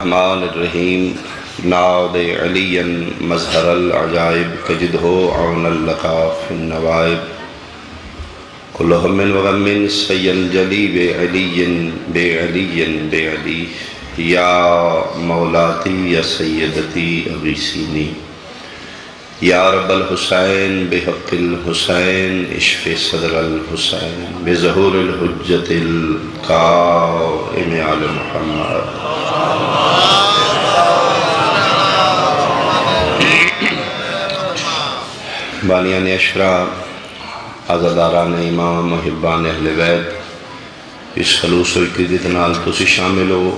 الرحمن الرحیم ناد علی مظہر العجائب تجدہ عون اللقا فی النوائب کل ہم و غم سینجلی بے علی یا مولاتی یا سیدتی اغیثینی یا رب الحسین بحق الحسین اشف صدر الحسین بظہور الحجت القائم علی محمد بانیان اشرا عزاداران امام محبان اہل بیت اس خلوص و اقتدیت نال تسی شامل ہو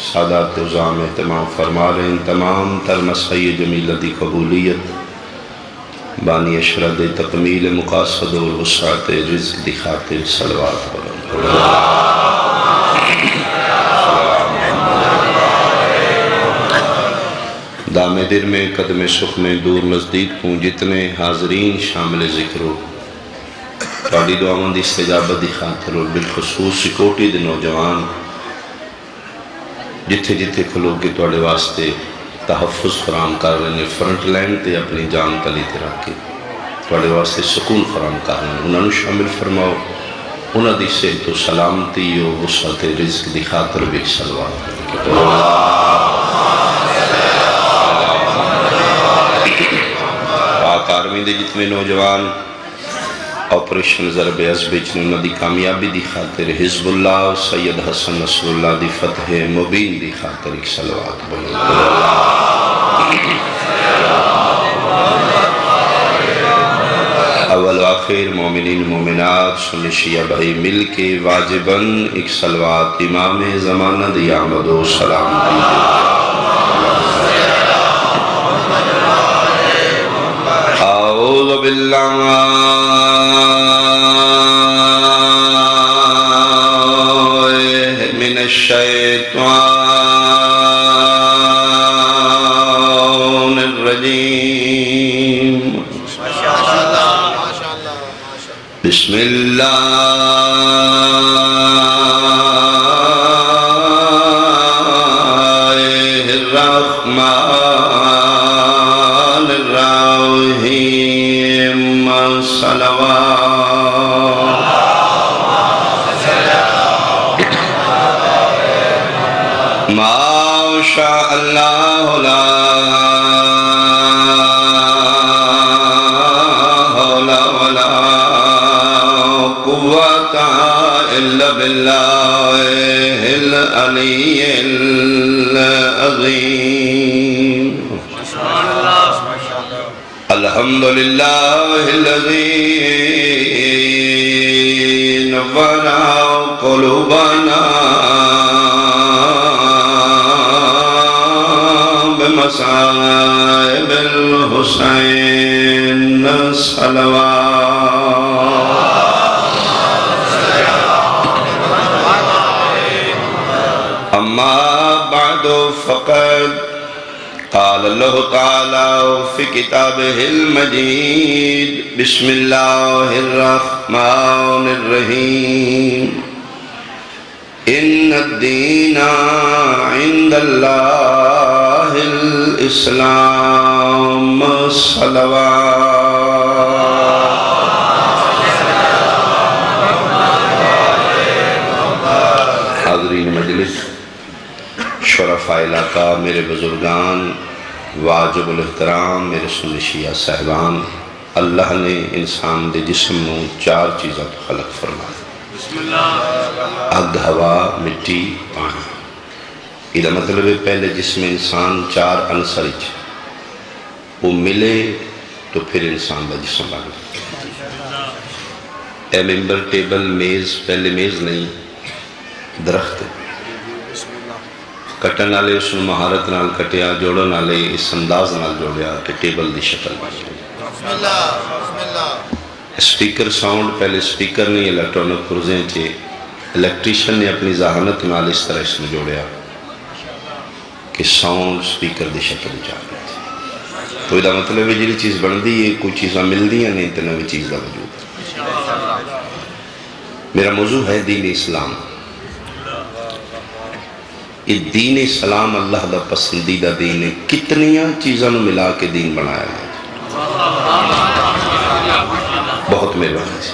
سادات عظام اہتمام فرما رہے ہیں تمام تر مسعی جمیلہ دی قبولیت بانی اشرا دے تکمیل مقاصد و وسعت رزق دی خاطر صلوات بلند دام در میں قدم سخ میں دور نزدیک ہوں جتنے حاضرین شامل ذکر ہو تھوڑی دعاؤں دی استجابت دی خاطر اور بالخصوص سکوٹی دے نوجوان جتھے جتھے کھلو کے توڑے واسطے تحفظ فراہم کر رہے ہیں فرنٹ لائن تے اپنی جان تلی تے رکھ کے توڑے واسطے سکون فراہم کر رہے ہیں انہوں نے شامل فرماؤ انہوں دی صحت و سلامتی و وسعت رزق دی خاطر بھی صلوات آرمی دے جتنے نوجوان آپریشن ضرب عزب انہوں دی کامیابی دی خاطر حزب اللہ سید حسن نصر اللہ دی فتح مبین دی خاطر ایک صلوات بلند اول و آخر مومنین مومنات سنی شیعہ بھائی مل کے واجباً ایک صلوات امام زمانہ دی آمد و سلام دیجئے أعوذ بالله من الشيطان الرجيم بسم الله الرحمن الرحيم صلوات ما شاء الله لا حول ولا قوة إلا بالله العلي العظيم الحمد لله الذي نور قلوبنا بمصائب الحسين صلوات أما بعد فقد قال الله تعالى في كتابه المجيد بسم الله الرحمن الرحيم إن الدين عند الله الإسلام صلوات حاضرین مجلس شرفاء علاقہ میرے بزرگان واجب الاحترام میرے سنی شیعہ صاحبان اللہ نے انسان دے جسم نو چار چیزاں تو خلق فرمایا آگ ہوا مٹی پانی یہ مطلب ہے پہلے جسم انسان چار عنصر وہ ملے تو پھر انسان دا جسم بنے اے ممبر ٹیبل میز پہلے میز نہیں درخت کٹن والے اس نے مہارت نال کٹیا جوڑن والے اس انداز نال جوڑیا کہ ٹیبل دی شکل بن گئی سپیکر ساؤنڈ پہلے سپیکر نہیں الیکٹرونک پرزیں تھے الیکٹریشن نے اپنی ذہانت نال اس طرح اس نے جوڑیا کہ ساؤنڈ سپیکر دی شکل چاہ رہی تھی تو یہ مطلب ہے جی چیز بن دی ہے کوئی چیزاں مل دی ہیں نہیں تو نوی چیز دا وجود میرا موضوع ہے دین اسلام کہ دین اسلام اللہ دا پسندیدہ دین ہے، کتنیاں چیزاں ملا کے دین بنایا گیا، بہت مہربانی سے۔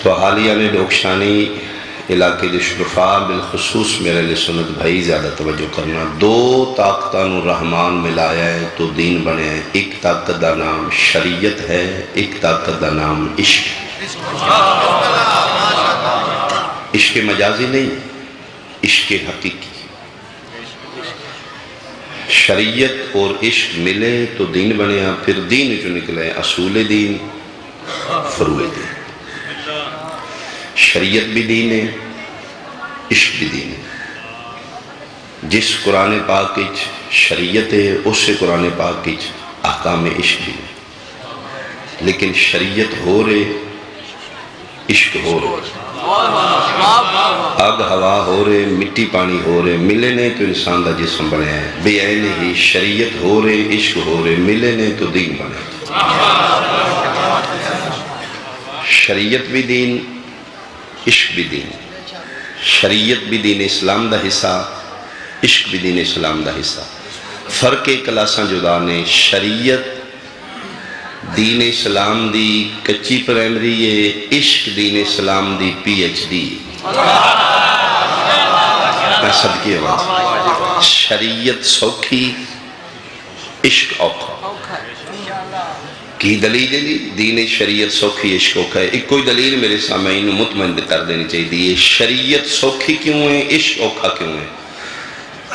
تو حالیہ میں لوکشانی علاقے دے شرفاء بالخصوص میرے لئے سنت بھائی زیادہ توجہ کرنا، دو طاقتان الرحمن ملایا ہے تو دین بنے ہیں۔ ایک طاقت دا نام شریعت ہے، ایک طاقت دا نام عشق۔ عشق مجازی نہیں، عشق حقیقی۔ شریعت اور عشق ملے تو دین بنے ہیں، پھر دین جو نکلے اصول دین، فروع دین۔ شریعت بھی دین ہے، عشق بھی دین ہے۔ جس قرآن پاک کی شریعت ہے اس سے قرآن پاک کی احکام عشق بھی ہے، لیکن شریعت ہو رہے، عشق ہو رہے، آگ ہوا ہو رہے، مٹی پانی ہو رہے، ملے نہیں تو انسان دا جسم بنے ہیں۔ بے عین ہی شریعت ہو رہے، عشق ہو رہے، ملے نہیں تو دین بنے۔ شریعت بھی دین، عشق بھی دین، شریعت بھی دین اسلام دا حصہ، عشق بھی دین اسلام دا حصہ۔ فرق کلاساں جدا نے، شریعت دین اسلام دی کچی پرائمری ہے، عشق دین اسلام دی پی ایچ ڈی۔ میں صدقے ہوں، شریعت سوکھی، عشق اوکھا۔ کی دلیل ہے دین شریعت سوکھی عشق اوکھا ہے؟ ایک کوئی دلیل میرے سامعین مطمئن کر دینی چاہیے۔ شریعت سوکھی کیوں ہے، عشق اوکھا کیوں ہے؟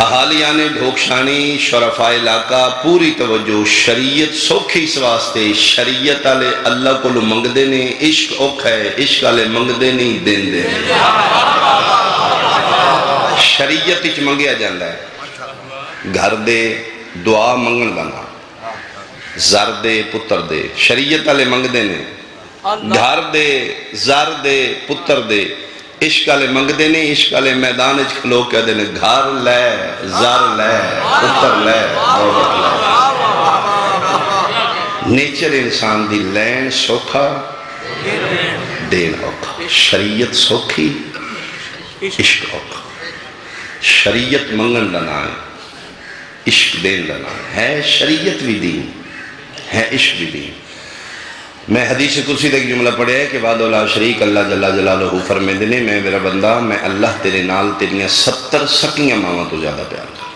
احالیان دھوکشانی شرفاء علاقہ پوری توجہ، شریعت سوکھی اس واسطے، شریعت آلے اللہ کو منگ دینے، عشق اوکھا ہے، عشق آلے منگ دینے دین دینے۔ شریعت اچ منگیا جاندہ ہے، گھر دے دعا منگن بنا، زر دے پتر دے، شریعت آلے منگ دینے، گھر دے زر دے پتر دے، عشق آلے منگ دینے، عشق آلے میدان اچھ کھلو کیا دینے، گھر لے، زر لے، پتر لے، دولت لے۔ نیچر انسان دی لین سوکھا، دین اوکھا۔ شریعت سوکھی، عشق اوکھا۔ شریعت منگن لنا ہے، عشق دین لنا ہے، شریعت بھی دین ہے، عشق بھی دین۔ میں حدیث قدسی ایک جملہ پڑھے ہے کہ وعد لا شریک اللہ جل جلالہ فرمیندے نے، میں میرا بندہ، میں اللہ تیرے نال تیریاں 70 سکیاں ماواں تو زیادہ پیار کر،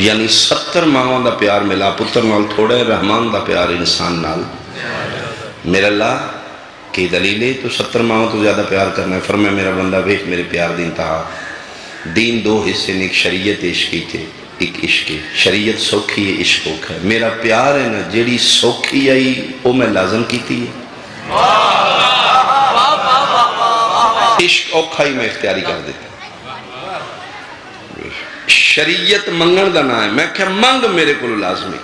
یعنی 70 ماواں دا پیار ملا پتر نال تھوڑا ہے، رحمان دا پیار انسان نال میرا اللہ کی دلیلے تو 70 ماواں تو زیادہ پیار کرنا ہے۔ فرمایا میرا بندہ ویکھ میرے پیار دی انتہا، دین دو حصے نے، ایک شریعت عشقی تھے، ایک عشق ہے۔ شریعت سوکھی ہے، عشق اوکھا ہے۔ میرا پیار ہے نا جیڑی سوکھی آئی وہ میں لازم کیتی ہے، عشق اوکھا ہی میں اختیاری کر دیتا۔ شریعت منگن دا نہ ہے، میں کہا منگ میرے کو لازمی،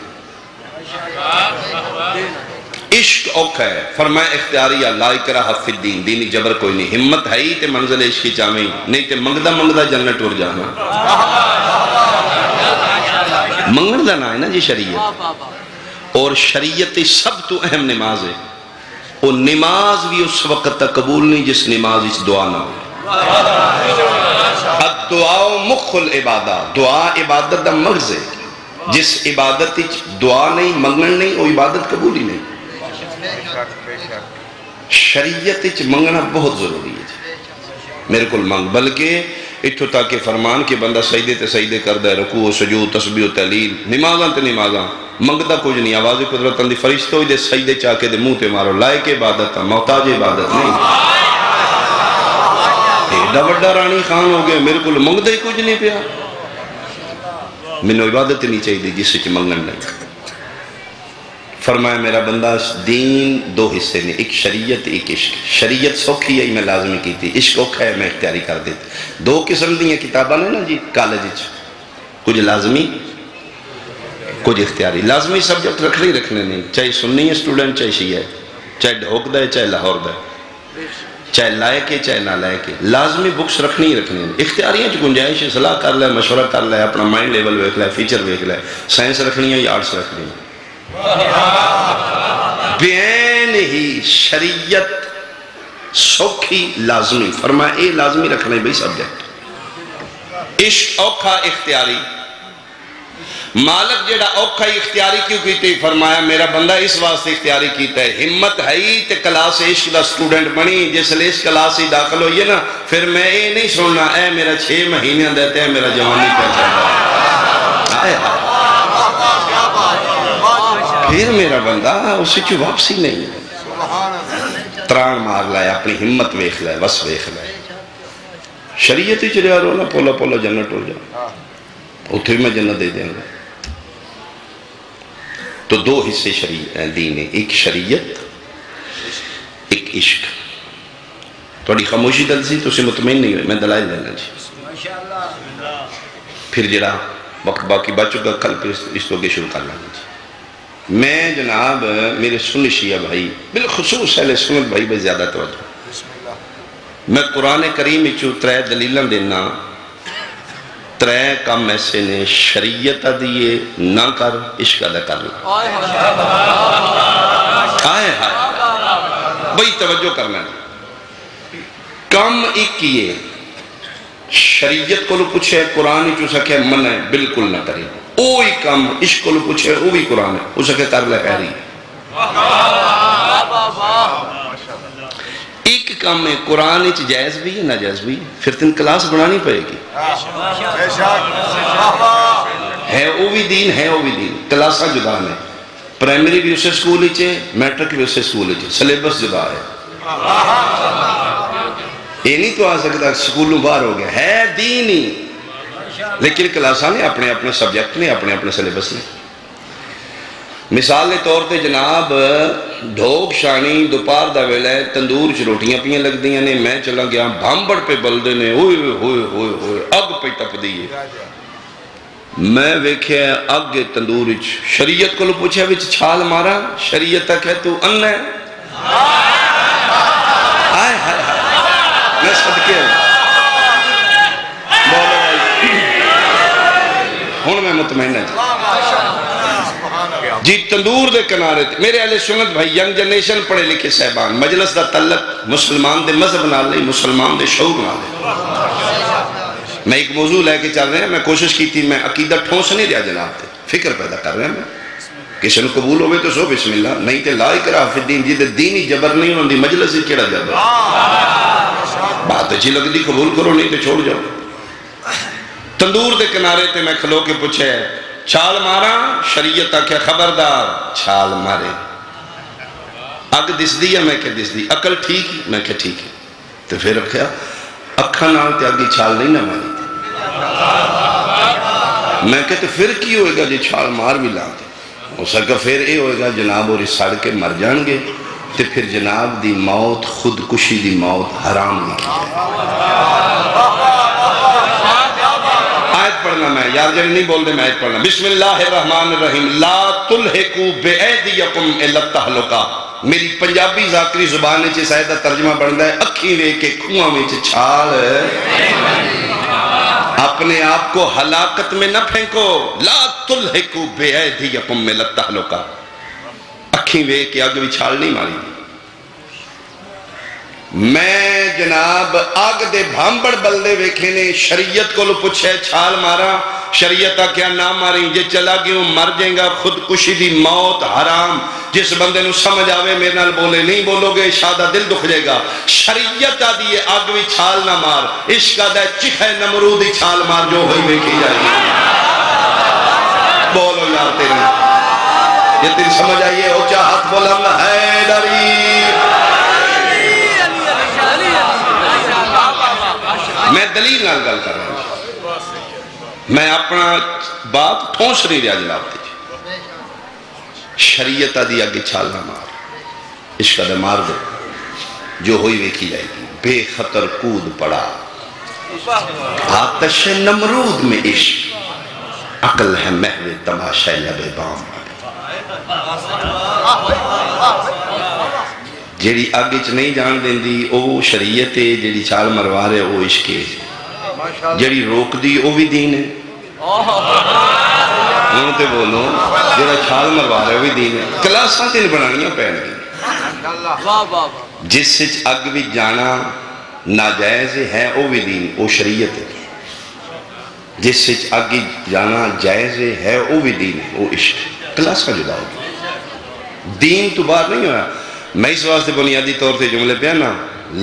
عشق اوکھا ہے۔ فرمایا اختیاری لا اکراہ فی الدین، دینی جبر کوئی نہیں، ہمت ہے ہی تے منزل عشقی چاہویں، نہیں تے منگدہ منگدہ جنت ٹور جانا۔ منگن دا نہ ہے نا جی شریعت، اور شریعت سب تو اہم نماز ہے، وہ نماز بھی اس وقت تک قبول نہیں جس نماز اس دعا نہ ہو۔ الدعاء مخ العبادہ، دعا عبادت دا مغز ہے، جس عبادت دعا نہیں منگن نہیں وہ عبادت قبول ہی نہیں۔ شریعت منگنا بہت ضروری ہے، میرے کو منگ، بلکہ اتھو تاکہ فرمان کے بندہ سجدے تے سجدے کردہ ہے، رکوع و سجود تسبیح و تحلیل، نمازاں تے نمازاں، منگدہ کچھ نہیں، آواز قدرتاں دی فرشتہ ہوئی دے سجدے چاکے دے منہ تے مارو، لائق عبادت ہے، محتاج عبادت نہیں۔ ایڈا وڈا رانی خان ہو گئے، میرے کو منگدہ ہی کچھ نہیں پیا، منو عبادت نہیں چاہیے جس سے منگن نہیں۔ فرمایا میرا بندہ دین دو حصے نے، ایک شریعت ایک عشق۔ شریعت سوکھی ہے میں لازمی کی تھی، عشق اوکھا ہے میں اختیاری کر دیتا۔ دو قسم دیاں کتاباں نے نا جی کالج وچ، کچھ لازمی کچھ اختیاری۔ لازمی سبجیکٹ رکھنے نہیں، چاہے سنی ہے اسٹوڈنٹ چاہے شیعہ ہے، چاہے ڈھوک دا ہے چاہے لاہور دا ہے، چاہے لائق ہے چاہے نہ لائق ہے، لازمی بکس رکھنی ہی رکھنی ہے۔ اختیاریاں چ گنجائش ہے، صلاح کر لے، مشورہ کر لے، اپنا مائنڈ لیول ویکھ لے، فیچر ویکھ لے، سائنس رکھنی ہے یا آرٹس رکھنی ہے۔ بین ہی شریعت سوکھی لازمی، فرمایا اے لازمی رکھنا ہے بھئی سبجیکٹ. عشق اوکھا اختیاری، مالک جیڑا اوکھا اختیاری کیوں کیتے؟ فرمایا میرا بندہ اس واسطے اختیاری کیتا ہے، ہمت ہے تے کلاس عشق دا سٹوڈنٹ بنی، جس لئے اس کلاس ہی داخل ہوئی ہے نا، پھر میں اے نہیں سننا اے میرا 6 مہینے دیتے ہیں میرا جوانی کیا چاہتا ہے، پھر میرا بندہ اسے چو واپسی نہیں ہے. تران مار لائے، اپنی ہمت ویکھ لائے، بس ویکھ لائے. شریعت ہی چلے آرہو نا، پولا پولا جنت ہو جا، اتھے میں جنت دے دیں گا. تو 2 حصے دین ہے، ایک شریعت، ایک عشق. تھوڑی خاموشی دل سی تو اسے مطمئن نہیں ہوئے، میں دلائل دینا جی. پھر جڑا وقت باقی بچ چکا، کل پھر اس تو کے شروع کر لینا جی. میں جناب میرے سنی شیعہ بھائی، بالخصوص اہل سنت بھائی بے زیادہ توجہ، میں قرآن کریم اچھو 3 دلیلاں دینا، 3 کام ایسے نے شریعت دیئے نہ کر، عشق ادا کر لیں. آئے بھئی توجہ کرنا ہے. کام ایک کیے، شریعت کو لو پوچھے قرآن چو سکے منع ہے بالکل نہ کرے. اوہی کام عشق کو لو پوچھے وہ بھی قرآن ہے، وہ سکے کر لے خیری. ایک کام ہے قرآن چ جائز بھی ہے ناجائز بھی ہے، پھر تین کلاس بنانی پڑے گی. ہے وہ بھی دین، ہے وہ بھی دین. کلاسہ جدا ہے، پرائمری بھی اسے سکول ہی چھے، میٹرک بھی اسے سکول ہی چھے، سلیبس جدا ہے. یہ نہیں تو آ سکتا سکولوں باہر ہو گیا، ہے دین ہی، لیکن کلاسہ نے اپنے اپنے سبجیکٹ نے، اپنے اپنے سلیبس نے. مثال طور تے جناب ڈھوک شانی دوپہر دا ویلا ہے، تندور چ روٹیاں پیاں لگ دیاں نے، میں چلا گیا بھامبڑ پہ بلدے نے، ہوئے ہوئے ہوئے ہوئے اگ پہ ٹپ دیئے. میں ویکھیا اگ تندور چ، شریعت کو لو پوچھا وچ چھال مارا، شریعت تک ہے تو ان ہے. آئے ہائے ہائے میں صدقے ہوں بولو بھائی ہون میں مطمئن ہے جی. تندور دے کنارے تھے میرے اہل سنت بھائی، ینگ جنریشن پڑھے لکھے صاحبان، مجلس دا تعلق مسلمان دے مذہب نال نہیں، مسلمان دے شعور نال ہے. میں ایک موضوع لے کے چل رہے ہیں، میں کوشش کی تھی، میں عقیدہ ٹھونس نہیں رہا جناب تھے، فکر پیدا کر رہے ہیں. میں کسی نے قبول ہوئے تو سو بسم اللہ، نہیں تے لا اکراہ فی الدین، جی دے دینی جبر نہیں ہوندی مجلس ہی کیڑا جبر. بات اچھی لگ دی قبول کرو، نہیں تے چھوڑ جاؤ. تندور دے کنارے تے میں کھلو کے پوچھے چھال مارا، شریعت آکھیا خبردار چھال مارے. اگ دس دی ہے، میں کہ دس دی، عقل ٹھیک ہی، میں کہ ٹھیک ہے. تو پھر رکھیا اکھاں نال تے اگی چھال نہیں نہ ماری تھی. میں کہتے پھر کی ہوئے گا جی چھال مار بھی لاتے، ہو سکا پھر اے ہوئے گا جناب اور اس سڑ کے مر جان گے، تے پھر جناب دی موت خودکشی دی موت حرام نہ آیت پڑھنا. میں یار جنہیں نہیں بول دے، میں آیت پڑھنا. بسم اللہ الرحمن الرحیم. لا تلحقو بعیدیکم الا التہلکہ. میری پنجابی ذاکری زبان نے چیز آیت ترجمہ بڑھنا ہے، اکھی وے کے کنواں میں چھال اپنے آپ کو ہلاکت میں نہ پھینکو. لا تلحقو بعیدیکم الا التہلکہ. اکھی وے کے آگے بھی چھال نہیں ماری. میں جناب آگ دے بھامبڑ بلدے ویکھے نے، شریعت کو لو پوچھے چھال مارا، شریعتہ کیا نہ ماری، جے چلا گیوں مر جائیں گا، خودکشی دی موت حرام. جس بندے نو سمجھ آوے میرے نال بولے، نہیں بولو گے شادہ دل دکھ جائے گا. شریعتہ دیئے آگ بھی چھال نہ مار، عشقہ دے چکھے نمرودی چھال مار جو ہوئی ویکھی جائے گی. بولو یار تیرے یہ تیری سمجھ آئیے ہو چاہت بولن ہے ڈری. میں دلیل نال گل کر رہا ہوں، میں اپنا بات ٹھونس نہیں رہا جناب تھی. شریعتہ دی آگے چھال نہ مار، عشقہ دے مار دے جو ہوئی ویکھی جائے گی. بے خطر کود پڑا آتش نمرود میں عشق، عقل ہے محو تماشا لب بام. جیڑی آگے چ نہیں جان دیں دی او شریعت ہے، جیڑی چھال مروا رہے او عشق ہے، جیڑی روک دی او بھی دین ہے. انہوں تے بولو جیڑا چھال مروا رہے او بھی دین ہے. کلاساں تین بنانیاں پہن گئی. جس وچ اگ بھی جانا ناجائز ہے او بھی دین او شریعت ہے، جس وچ اگ جانا جائز ہے او بھی دین او عشق، کلاسا جدا ہوگی، دین تو باہر نہیں ہوا۔ میں اس واسطے بنیادی طور سے جملے پہ نا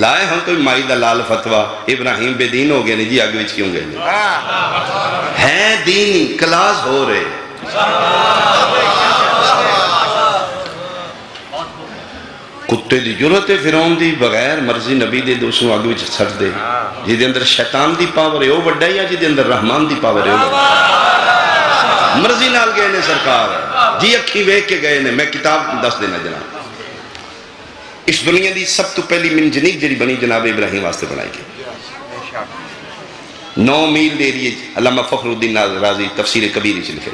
لائے ہم کوئی مائی دا لال فتوہ ابراہیم بے دین ہو گئے نہیں جی اگ وچ کیوں گئے ہیں دین کلاس ہو رہے۔ کتے دی جرت ہے فرعون دی بغیر مرضی نبی دے دوسروں اگ وچ سٹ دے، جی دے اندر شیطان دی پاور ہے او بڑا یا جی دے اندر رحمان دی پاور ہے او بڑا، مرضی نال گئے نے سرکار جی اکھی ویک کے گئے نے۔ میں کتاب دس دینا جناب، اس دنیا دی سب تو پہلی منجنیک جڑی بنی جناب ابراہیم واسطے بنائی گئی، 9 میل دے رہی ہے۔ علامہ فخر الدین رازی تفسیر کبیر چ لکھے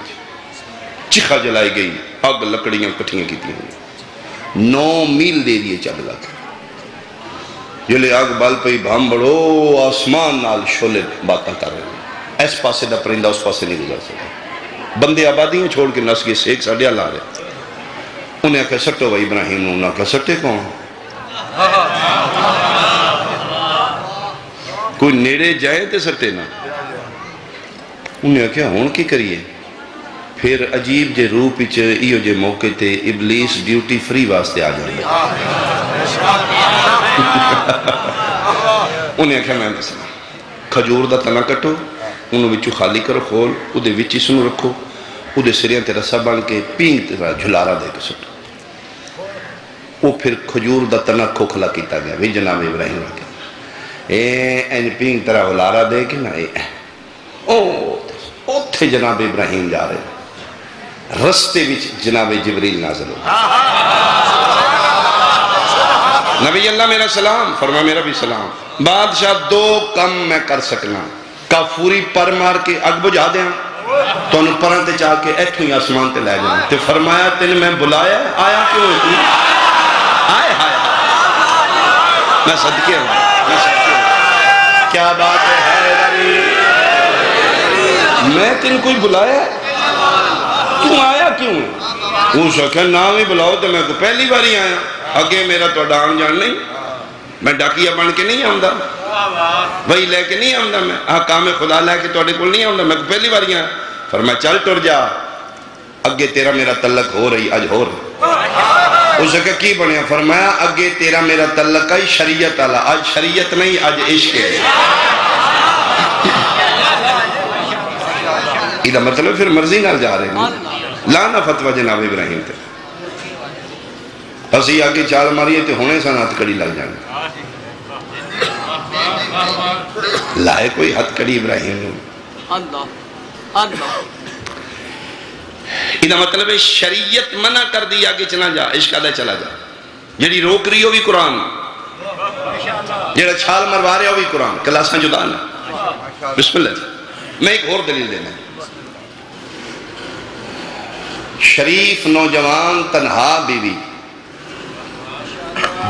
چکھا جلائی گئی، اگ لکڑیاں کٹھیاں کی تھی، 9 میل دے رہی ہے چگ لگ جلے اگ بال پئی بھام بڑو آسمان نال شولے باتاں کر رہے ہیں، اس پاسے دا پرندہ اس پاسے نہیں گزر سکتا، بندے آبادیاں چھوڑ کے نس کے سیک ساڑیا لا رہے، انہیں کہا سٹو بھائی ابراہیم نے، انہیں کہا سٹے کون، کوئی نیڑے جائے تے سٹے نا، انہیں کہا ہون کی کریے، پھر عجیب جے روپ پچ ایو جے موقع تے ابلیس ڈیوٹی فری واسطے آ جائے، انہیں کہا میں مثلا کھجور دا تنا کٹو، انہوں وچو خالی کرو کھول، ادھے وچی سنو رکھو، ادھے سریاں تے رسا بن کے پینگ تے جھلارا دے کے سٹو، وہ پھر کھجور دا تنا کھوکھلا کیتا گیا، بھی جناب ابراہیم رکھے این پینگ طرح ہلارا دے کے نا او تھے جناب ابراہیم جا رہے، رستے وچ جناب جبریل نازل ہو، نبی اللہ میرا سلام، فرما میرا بھی سلام، بادشاہ 2 کم میں کر سکنا، کافوری پر مار کے اگ بجھا دیں تو انہوں پران تے چاہ کے ایتھوں ہی آسمان تے لے جائیں، تے فرمایا تین میں بلایا آیا کیوں ہے تو آئے ہائے میں صدقے ہوں، میں صدقے ہوں، کیا بات ہے حیدری، میں تین کوئی بلایا کیوں آیا کیوں ہے، وہ شکر نام ہی بلاؤ تو میں کو پہلی باری آیا، اگے میرا تو ڈان جان نہیں، میں ڈاکیہ بن کے نہیں آمدہ، وہی لے کے نہیں آمدہ، میں حکام خدا لے کے توڑے کو نہیں آمدہ، میں کو پہلی باری آیا، فرمایا چل ٹر جا، اگے تیرا میرا تعلق ہو رہی آج ہو رہی، اس کا کی بنیا، فرمایا اگے تیرا میرا تعلق ہے شریعت آلہ، آج شریعت نہیں آج عشق ہے، یہ مطلب پھر مرضی نال جا رہے ہیں، لانا فتوہ جناب ابراہیم تے، اسی آگے چال ماری تے ہونے سا ہاتھ کڑی لگ جانا، لائے کوئی ہاتھ کڑی ابراہیم نے، یہ مطلب ہے شریعت منع کر دی آگے چلا جا، عشق آدھا چلا جا، جڑی روک رہی ہو بھی قرآن، جڑا چھال مروا رہے ہو بھی قرآن، کلاساں جدا نا، بسم اللہ جی۔ میں ایک اور دلیل دینا ہے، شریف نوجوان تنہا بیوی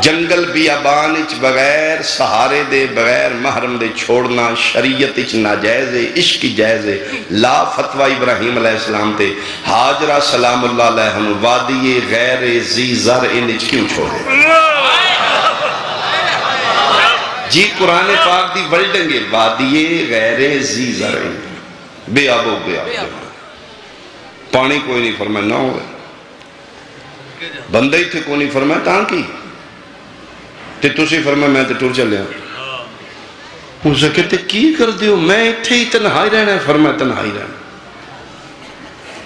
جنگل بیابان اچ بغیر سہارے دے بغیر محرم دے چھوڑنا شریعت اچ ناجائز ہے، عشق جائز ہے، لا فتوہ ابراہیم علیہ السلام تے حاجرہ سلام اللہ علیہ وادی غیر زی زر انچ کیوں چھوڑے، جی قرآن پاک دی ورڈنگے وادی غیر زی زر بے آبو بے آبو، پانی کوئی نہیں فرمائے نہ ہوئے، بندے ہی تھے کوئی نہیں فرمائے تاں کی، تے تُسی فرمائے میں تے ٹور چلے ہیں، اسے کہتے کی کر دیو میں اتھے ہی تنہائی رہنا ہے، فرمائے تنہائی رہنا،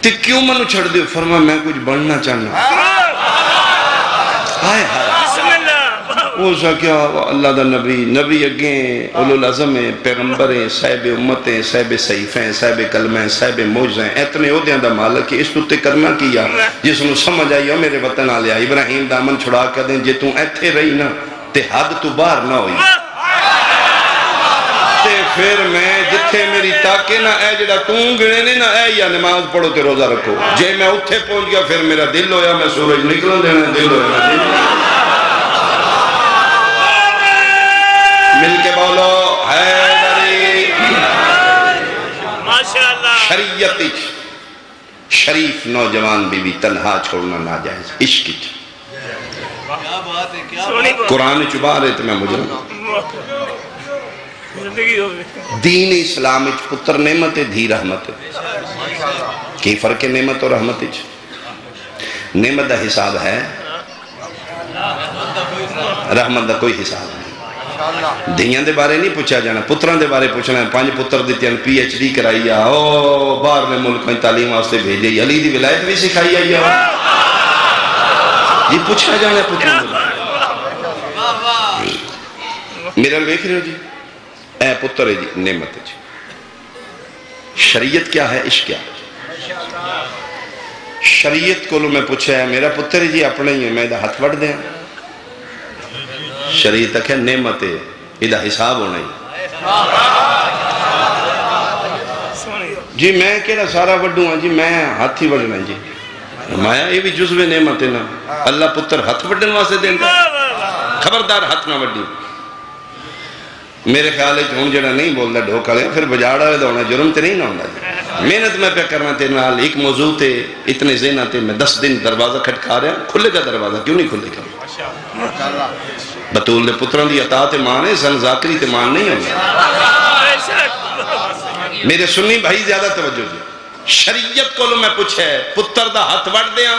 تے کیوں منو چھڑ دیو، فرمائے میں کچھ بڑھنا چاہنا، آئے ہائے وہ سا کیا اللہ دا نبی اگیں اولو العظم ہیں، پیغمبر ہیں، صاحب امت ہیں، صاحب صحیف ہیں، صاحب کلمہ ہیں، صاحب موجز ہیں، اتنے ہو دیاں دا مالک کہ اس تو تے کرنا کیا جس نے سمجھ آئی ہو میرے وطن آ لیا، ابراہیم دامن چھڑا کر دیں جے توں ایتھے رہی نا تے حد تو باہر نہ ہوئی، تے پھر میں جتھے میری تاکے نہ اے جڑا توں گنے نے نہ اے یا نماز پڑھو تے روزہ رکھو، جے میں اتھے پہنچ گیا پھر میرا دل ہویا میں سورج نکلوں دینا دل ہویا مل کے بولو حیدری، شریعت شریف نوجوان بی بی تنہا چھوڑنا ناجائز، عشق قرآن چبا رہے تو میں مجرم دین اسلام پتر نعمت ہے دھی رحمت ہے کی فرق ہے نعمت اور رحمت نعمت دا حساب ہے رحمت دا کوئی حساب نہیں دھیاں دے بارے نہیں پوچھا جانا پتران دے بارے پوچھنا ہے 5 پتر دیتے ہیں پی ایچ ڈی کرائی باہر نے ملک میں تعلیم واسطے بھیجے علی دی ولایت بھی سکھائی آئی یہ پوچھا جانا ہے پتران دے بارے میرا دیکھ رہے ہو جی اے پتر ہے جی نعمت ہے جی شریعت کیا ہے عشق کیا ہے شریعت کو لو میں پوچھا ہے میرا پتر ہے جی اپنے ہی ہے میں دا ہاتھ وڑ دیں شریعت تک ہے نعمت ہے ادھا حساب ہونا ہی جی میں کہنا سارا وڈوں ہاں جی میں ہاتھ ہی وڑنا جی مایا یہ بھی جزو نعمت ہے نا اللہ پتر ہاتھ وڈن واسے دینا خبردار ہاتھ نہ وڈی میرے خیال ہے کہ ہون جڑا نہیں بولتا ڈھوکا لیا پھر بجاڑا ہے ہونا جرم تے نہیں نہ ہونا جی محنت میں پہ کرنا تے نال ایک موضوع تے اتنے ذہنہ تے میں 10 دن دروازہ کھٹکا رہا کھلے گا دروازہ کیوں نہیں کھلے گا بطول پتران دی اطاعت مان ہے سن ذاکری تے مان نہیں ہونا میرے سنی بھائی زیادہ توجہ جی شریعت کو لو میں پوچھے پتر دا ہاتھ وڑ دیا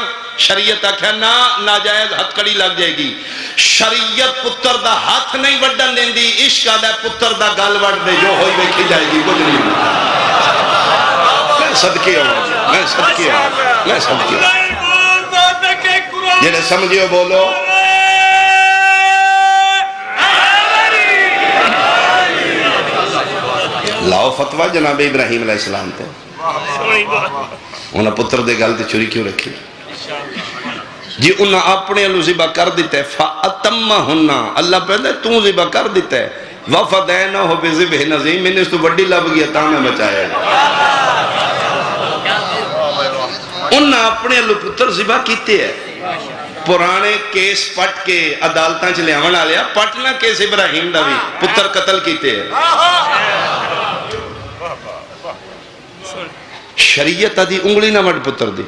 شریعت آکھا نا ناجائز ہاتھ کڑی لگ جائے گی شریعت پتر دا ہاتھ نہیں وڈن دیں دی عشق آدھا پتر دا گال وڑ دے جو ہوئی بیکھی جائے گی کچھ نہیں میں صدقے ہوں میں صدقے ہوں میں صدقے ہوں جنہیں سمجھے بولو لاؤ فتوہ جناب ابراہیم علیہ السلام تے انہاں پتر دے گل تے چوری کیوں رکھی جی انہاں اپنے اللہ ذبح کر دیتا ہے فَأَتَمَّهُنَّا اللہ پہلے توں ذبح کر دیتا ہے وَفَدَيْنَهُ بِذِبْحٍ عَظِيمٍ میں نے اس تو بڑی لب گیا تا میں بچایا انہاں اپنے اللہ پتر ذبح کیتے ہیں پرانے کیس پٹ کے عدالتاں چلے آمن آ لیا پٹنا کیس ابراہیم دا بھی پتر قتل کیتے ہیں شریعت دی انگلی نہ وڈ پتر دی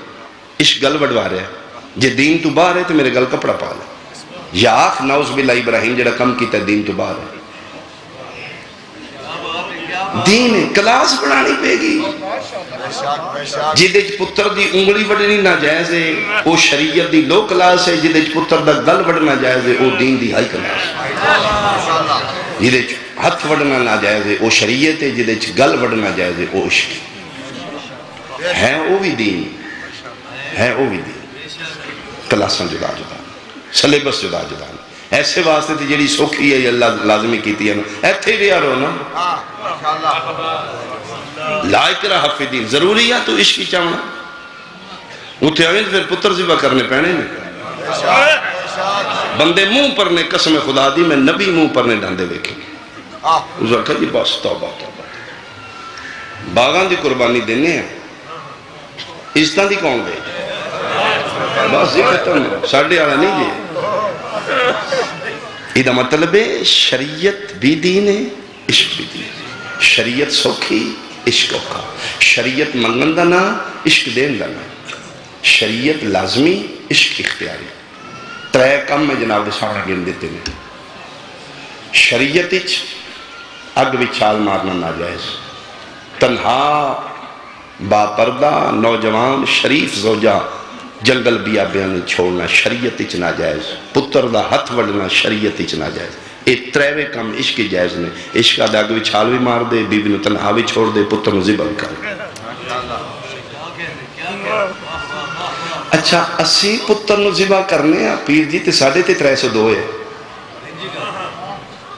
عشق گل وڈوا رہے ہیں جے دین تو باہر ہے تو میرے گل کپڑا پا لے یا آخ نعوذ باللہ ابراہیم جڑا کم کیتا ہے دین تو باہر ہے دین کلاس بڑھانی پہ گی جدے پتر دی انگلی وڈنی ناجائز ہے وہ شریعت دی لو کلاس ہے جدے پتر دا گل وڈنا جائز ہے وہ دین دی ہائی کلاس جدے ہاتھ وڈنا ناجائز ہے وہ شریعت ہے جدے گل وڈنا جائز ہے وہ عشق ہے وہ بھی دین ہے وہ بھی دین کلاساں جدا جدا سلیبس جدا جدا ایسے واسطے تھی جڑی سوکھی ہے اللہ لازمی کیتی ہے ایتھے بھی آ رہو نا لائق رہا حفظین ضروری ہے تو عشقی چاہنا اتھے آئیں پھر پتر ذبح کرنے پہنے نے بندے منہ پر نے قسم خدا دی میں نبی منہ پر نے ڈاندے ویکھیں اس وقت جی بس توبہ توبہ باغان دی قربانی دینے ہیں عزتاں دی کون دے بس یہ ختم ہے ساڑھے آرہ نہیں جی ایدہ مطلب ہے شریعت بھی دین ہے عشق بھی دین ہے شریعت سوکھی عشق اوکھا شریعت منگن دانا عشق دین دانا شریعت لازمی عشق اختیاری ترے کم میں جناب سارا گن دیتے ہیں شریعت اچ اگ بھی چھال مارنا ناجائز تنہا با پردہ نوجوان شریف زوجہ جنگل بیابیان چھوڑنا شریعت اچ ناجائز پتر دا ہتھ وڑنا شریعت اچ ناجائز ایک تریوے کم عشق جائز نے عشق دا اگ بھی چھال بھی مار دے بیوی نو تنہا بھی چھوڑ دے پتر نو ذبح کر اچھا اسی پتر نو ذبح کرنے ہیں پیر جی تے ساڑھے تے 302 ہے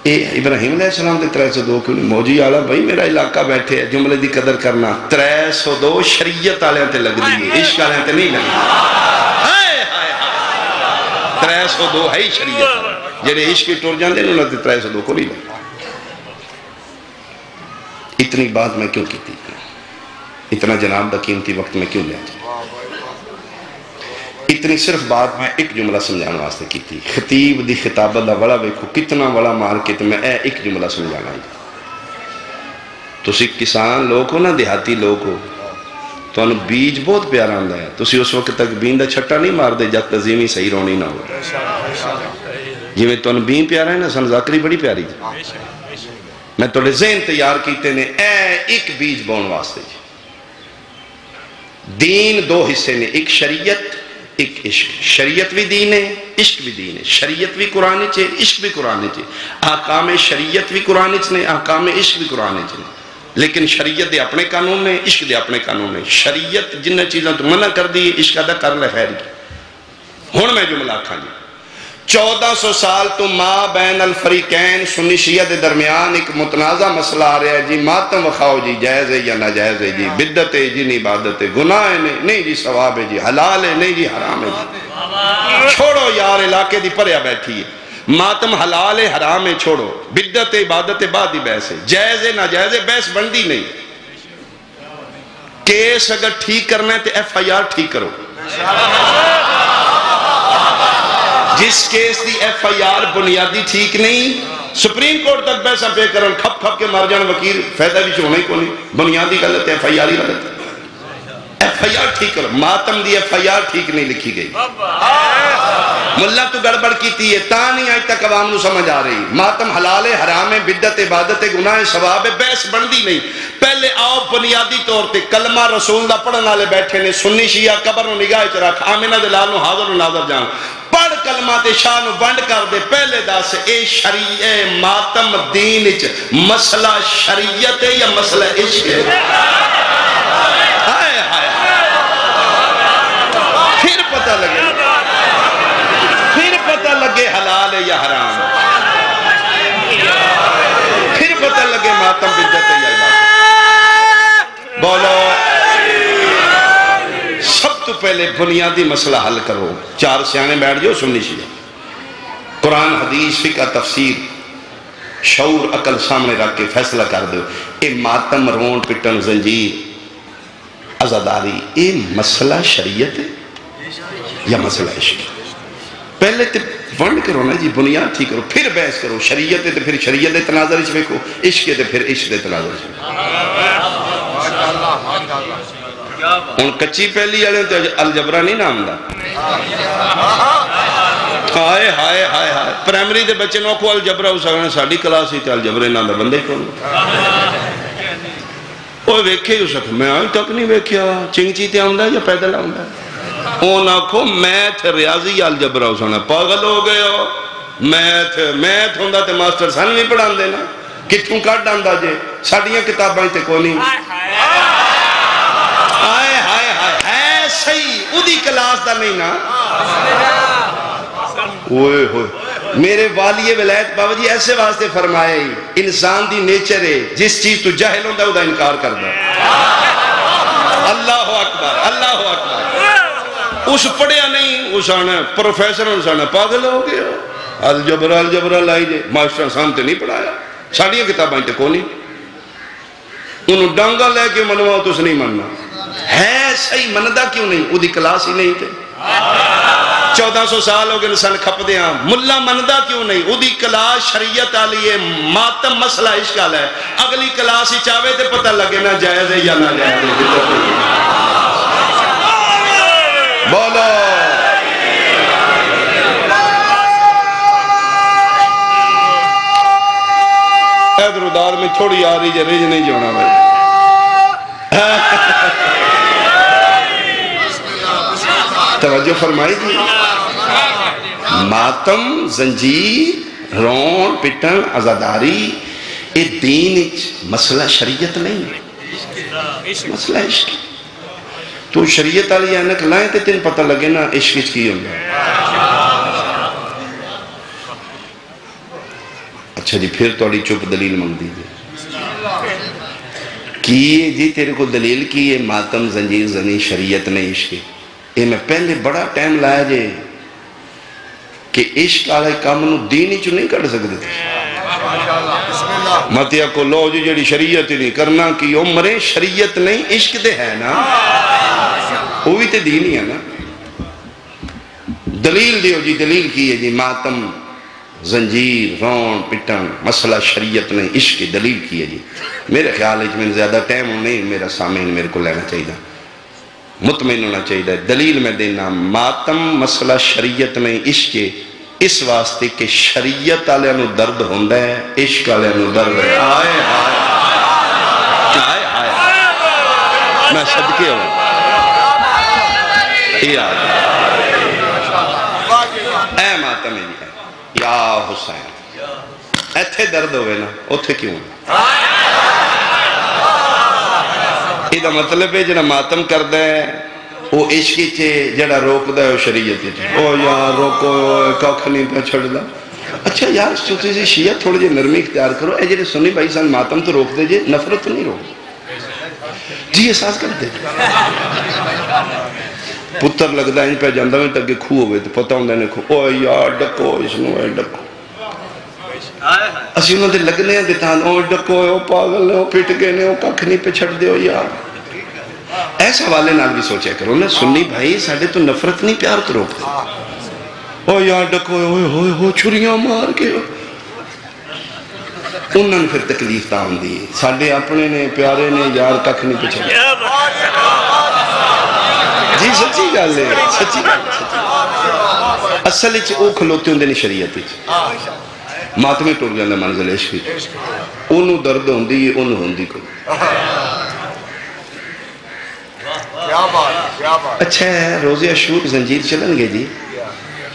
ابراہیم علیہ السلام دے 302 کیوں نہیں موجی آلہ بھائی میرا علاقہ بیٹھے ہے جملے دی قدر کرنا 302 شریعت آلیاں تے لگ دی ہے عشق آلیاں تے نہیں لگ دی 302 ہے ہی شریعت جنہیں عشق کی ٹور جان دے انہوں نے 302 کو نہیں لگ اتنی بات میں کیوں کی تھی اتنا جناب دا قیمتی وقت میں کیوں لیا تھی اتنی صرف بات میں ایک جملہ سمجھانا واسطے کی تھی خطیب دی خطابت دا وڑا ویکھو کتنا وڑا مار کے تو میں ایک جملہ سمجھانا ہی تو سی کسان لوگ ہو نا دیہاتی لوگ ہو تو انہوں بیج بہت پیارا آندہ ہے تو اسی اس وقت تک بین دا چھٹا نہیں مار دے جب تزیمی صحیح رونی نہ ہو جی میں تو انہوں بین پیارا ہے نا سن ذاکری بڑی پیاری جی میں تو لے ذہن تیار کیتے نے اے ایک بیج بون واسطے جی دین دو حصے نے ایک شریعت ایک عشق شریعت بھی دین ہے عشق بھی دین ہے شریعت بھی قرآن چھے عشق بھی قرآن چھے احکام شریعت بھی قرآن چھے احکام عشق بھی قرآن چھے لیکن شریعت دے اپنے قانون نے عشق دے اپنے قانون نے شریعت جنہیں چیزیں تو منع کر دی عشق ادا کر لے خیر کی ہون میں جملہ کھا جی 1400 سال تو ماں بین الفریقین سنی شیعہ دے درمیان ایک متنازع مسئلہ آ رہا ہے جی ماتم وخاؤ جی جائز ہے یا ناجائز ہے جی بدت ہے جی نہیں عبادت ہے گناہ ہے نہیں جی ثواب ہے جی حلال ہے نہیں جی حرام ہے جی چھوڑو یار علاقے دی پریا بیٹھی ہے ماتم حلال ہے حرام ہے چھوڑو بدت ہے عبادت ہے بعد ہی بحث ہے جائز ہے ناجائز ہے بحث بندی نہیں کیس اگر ٹھیک کرنا ہے تو ایف آئی آر ٹھیک کرو جس کیس دی ایف آئی آر بنیادی ٹھیک نہیں سپریم کورٹ تک پیسہ پے کرن کھپ کھپ کے مار جان وکیل فیدہ بھی چھوڑنے کو نہیں بنیادی غلط ہے ایف آئی آر ہی غلط ہے ایف آئی آر ٹھیک کرو ماتم دی ایف آئی آر ٹھیک نہیں لکھی گئی ملہ تو گڑبڑ کیتی ہے تا نہیں آج تک عوام نو سمجھ آ رہی ماتم حلال ہے حرام ہے بدت عبادت ہے گناہ ہے ثواب ہے بحث بندی نہیں پہلے آؤ بنیادی طور تے کلمہ رسول دا پڑھن والے بیٹھے نے سنی شیعہ قبر نو نگاہ چ رکھ آمنہ دلال نو حاضر و ناظر جان پڑھ کلمات شاہ نو بند کر دے پہلے دا سے اے شریع ماتم دین اچ مسئلہ شریعت ہے یا مسئلہ عشق ہے ہائے ہائے پھر پتہ لگے حلال ہے یا حرام پھر پتہ لگے ماتم بدت ہے یا عبادت بولو سب تو پہلے بنیادی مسئلہ حل کرو چار سیانے بیٹھ جو سننی شیعہ قرآن حدیث فقہ تفسیر شعور عقل سامنے رکھ کے فیصلہ کر دو اے ماتم رون پٹن زنجیر عزاداری اے مسئلہ شریعت ہے یا مسئلہ عشق پہلے تے ونڈ کرو نا جی بنیاد ٹھیک کرو پھر بحث کرو شریعت ہے تو پھر شریعت دے تناظر اس میں کو عشق ہے تو پھر عشق دے تناظر اس میں ان کچی پہلی آلے تو الجبرہ نہیں نام دا ہائے ہائے ہائے ہائے پرائمری دے بچے نو کو الجبرہ اس اگر ساڑھی کلاس ہی تے الجبرہ نام دا بندے کو وہ ویکھے ہی اس اگر میں آئی تک نہیں ویکھیا چنگ چیتے آمدہ یا پیدل آمدہ اون آنکھو میتھ ریاضی الجبرہ اس نے پاگل ہو گئے ہو میتھ ہوندہ تے ماسٹر سن بھی پڑھان دینا کتھوں کٹ آندہ جے ساڑھیاں کتابیں تے کو نہیں آئے ہائے ہائے ہے صحیح ادھی کلاس دا نہیں نا ہوئے ہوئے میرے والی ولایت بابا جی ایسے واسطے فرمائے انسان دی نیچر ہے جس چیز تو جاہل ہوندہ وہ دا انکار کر دا اللہ اکبر اللہ اکبر اس پڑھیا نہیں اس آنا پروفیسر اس آنا پاگل ہو گیا الجبرہ لائی جے ماسٹر سامتے نہیں پڑھایا ساڑھیاں کتابیں تے کو نہیں انہوں ڈانگا لے کے منواؤ تو اس نہیں مننا ہے صحیح مندہ کیوں نہیں وہ دی کلاس ہی نہیں تھے 1400 سال ہو گئے انسان کھپ دیا ملہ مندہ کیوں نہیں وہ دی کلاس شریعت آلیے ماتم مسئلہ عشق آلہ ہے اگلی کلاس ہی چاہوے تے پتہ لگے نا جائز ہے یا نہ جائز ہے بولو ایدر ادار میں چھوڑی آ رہی جے ریج نہیں جونا بھائی توجہ فرمائی جی ماتم زنجیر رون پٹن عزاداری اے دین مسئلہ شریعت نہیں مسئلہ عشق تو شریعت آلی اینک لائیں تے تین پتہ لگے نا عشق عشق کی ہوں اچھا جی پھر توڑی چپ دلیل منگ دیجئے کیے جی تیرے کو دلیل کیے ماتم زنجیر زنی شریعت نے عشق اے میں پہلے بڑا ٹائم لایا جے کہ عشق آلائی کامنو دینی چو نہیں کر سکتے تھے ماتیا کو لو جی جڑی شریعت نہیں کرنا کی عمریں شریعت نہیں عشق دے ہے نا وہ بھی تے دینی ہے نا دلیل دیو جی دلیل کیے جی ماتم زنجیر رون پٹن مسئلہ شریعت نے عشق دلیل کیے جی میرے خیال ہے کہ میں زیادہ ٹائم نہیں میرا سامین میرے کو لینا چاہیے مطمئن ہونا چاہیے. دلیل میں دینا ماتم مسئلہ شریعت میں عشق اس واسطے کہ شریعت والے نو درد ہوندہ ہے عشق والے نو درد ہے. آئے آئے آئے آئے میں صدقے ہوں یہ آج اے ماتم ہے یا حسین ایتھے درد ہوئے نا اتھے کیوں یہ مطلب ہے جنہا ماتم کردہ ہے وہ عشقی چھے جڑا روک دا ہے وہ شریعتی چھے او یار روکو کاکھ نہیں پہ چھڑ دا. اچھا یار سوچے سے شیعہ تھوڑے جے نرمی اختیار کرو اے جڑے سنی بھائی سان ماتم تو روک دے جے نفرت تو نہیں روک جی احساس کرتے پتر لگتا ہے ان پہ جاندہ میں تک کہ کھو ہوئے تو پتہ ہوں دینے کھو او یار ڈکو اس نو ہے ڈکو اسی انہوں نے لگنے ہیں دیتا ہوں ڈکو او پاگل نے او پھٹ گئے نے او کاکھ نہیں پہ چھڑ دے ہو یار. ایسا والے نال بھی سوچے کرو نا سنی بھائی ساڑھے تو نفرت نہیں پیار تو روک دے او یار ڈکو ہوئے ہوئے ہوئے چھریاں مار کے انہوں نے پھر تکلیف تاہم دی ساڑھے اپنے نے پیارے نے یار کاکھ نہیں پہ چھڑ جی سچی گال ہے سچی گال ہے اصل اچھ او کھلوتے ہوں دینی شریعت اچھ ماتمیں ٹوٹ جاندہ منزل عشق انہوں درد ہوں دی انہوں ہوں دی کوئی. اچھا ہے روزے اشور زنجیر چلن گے جی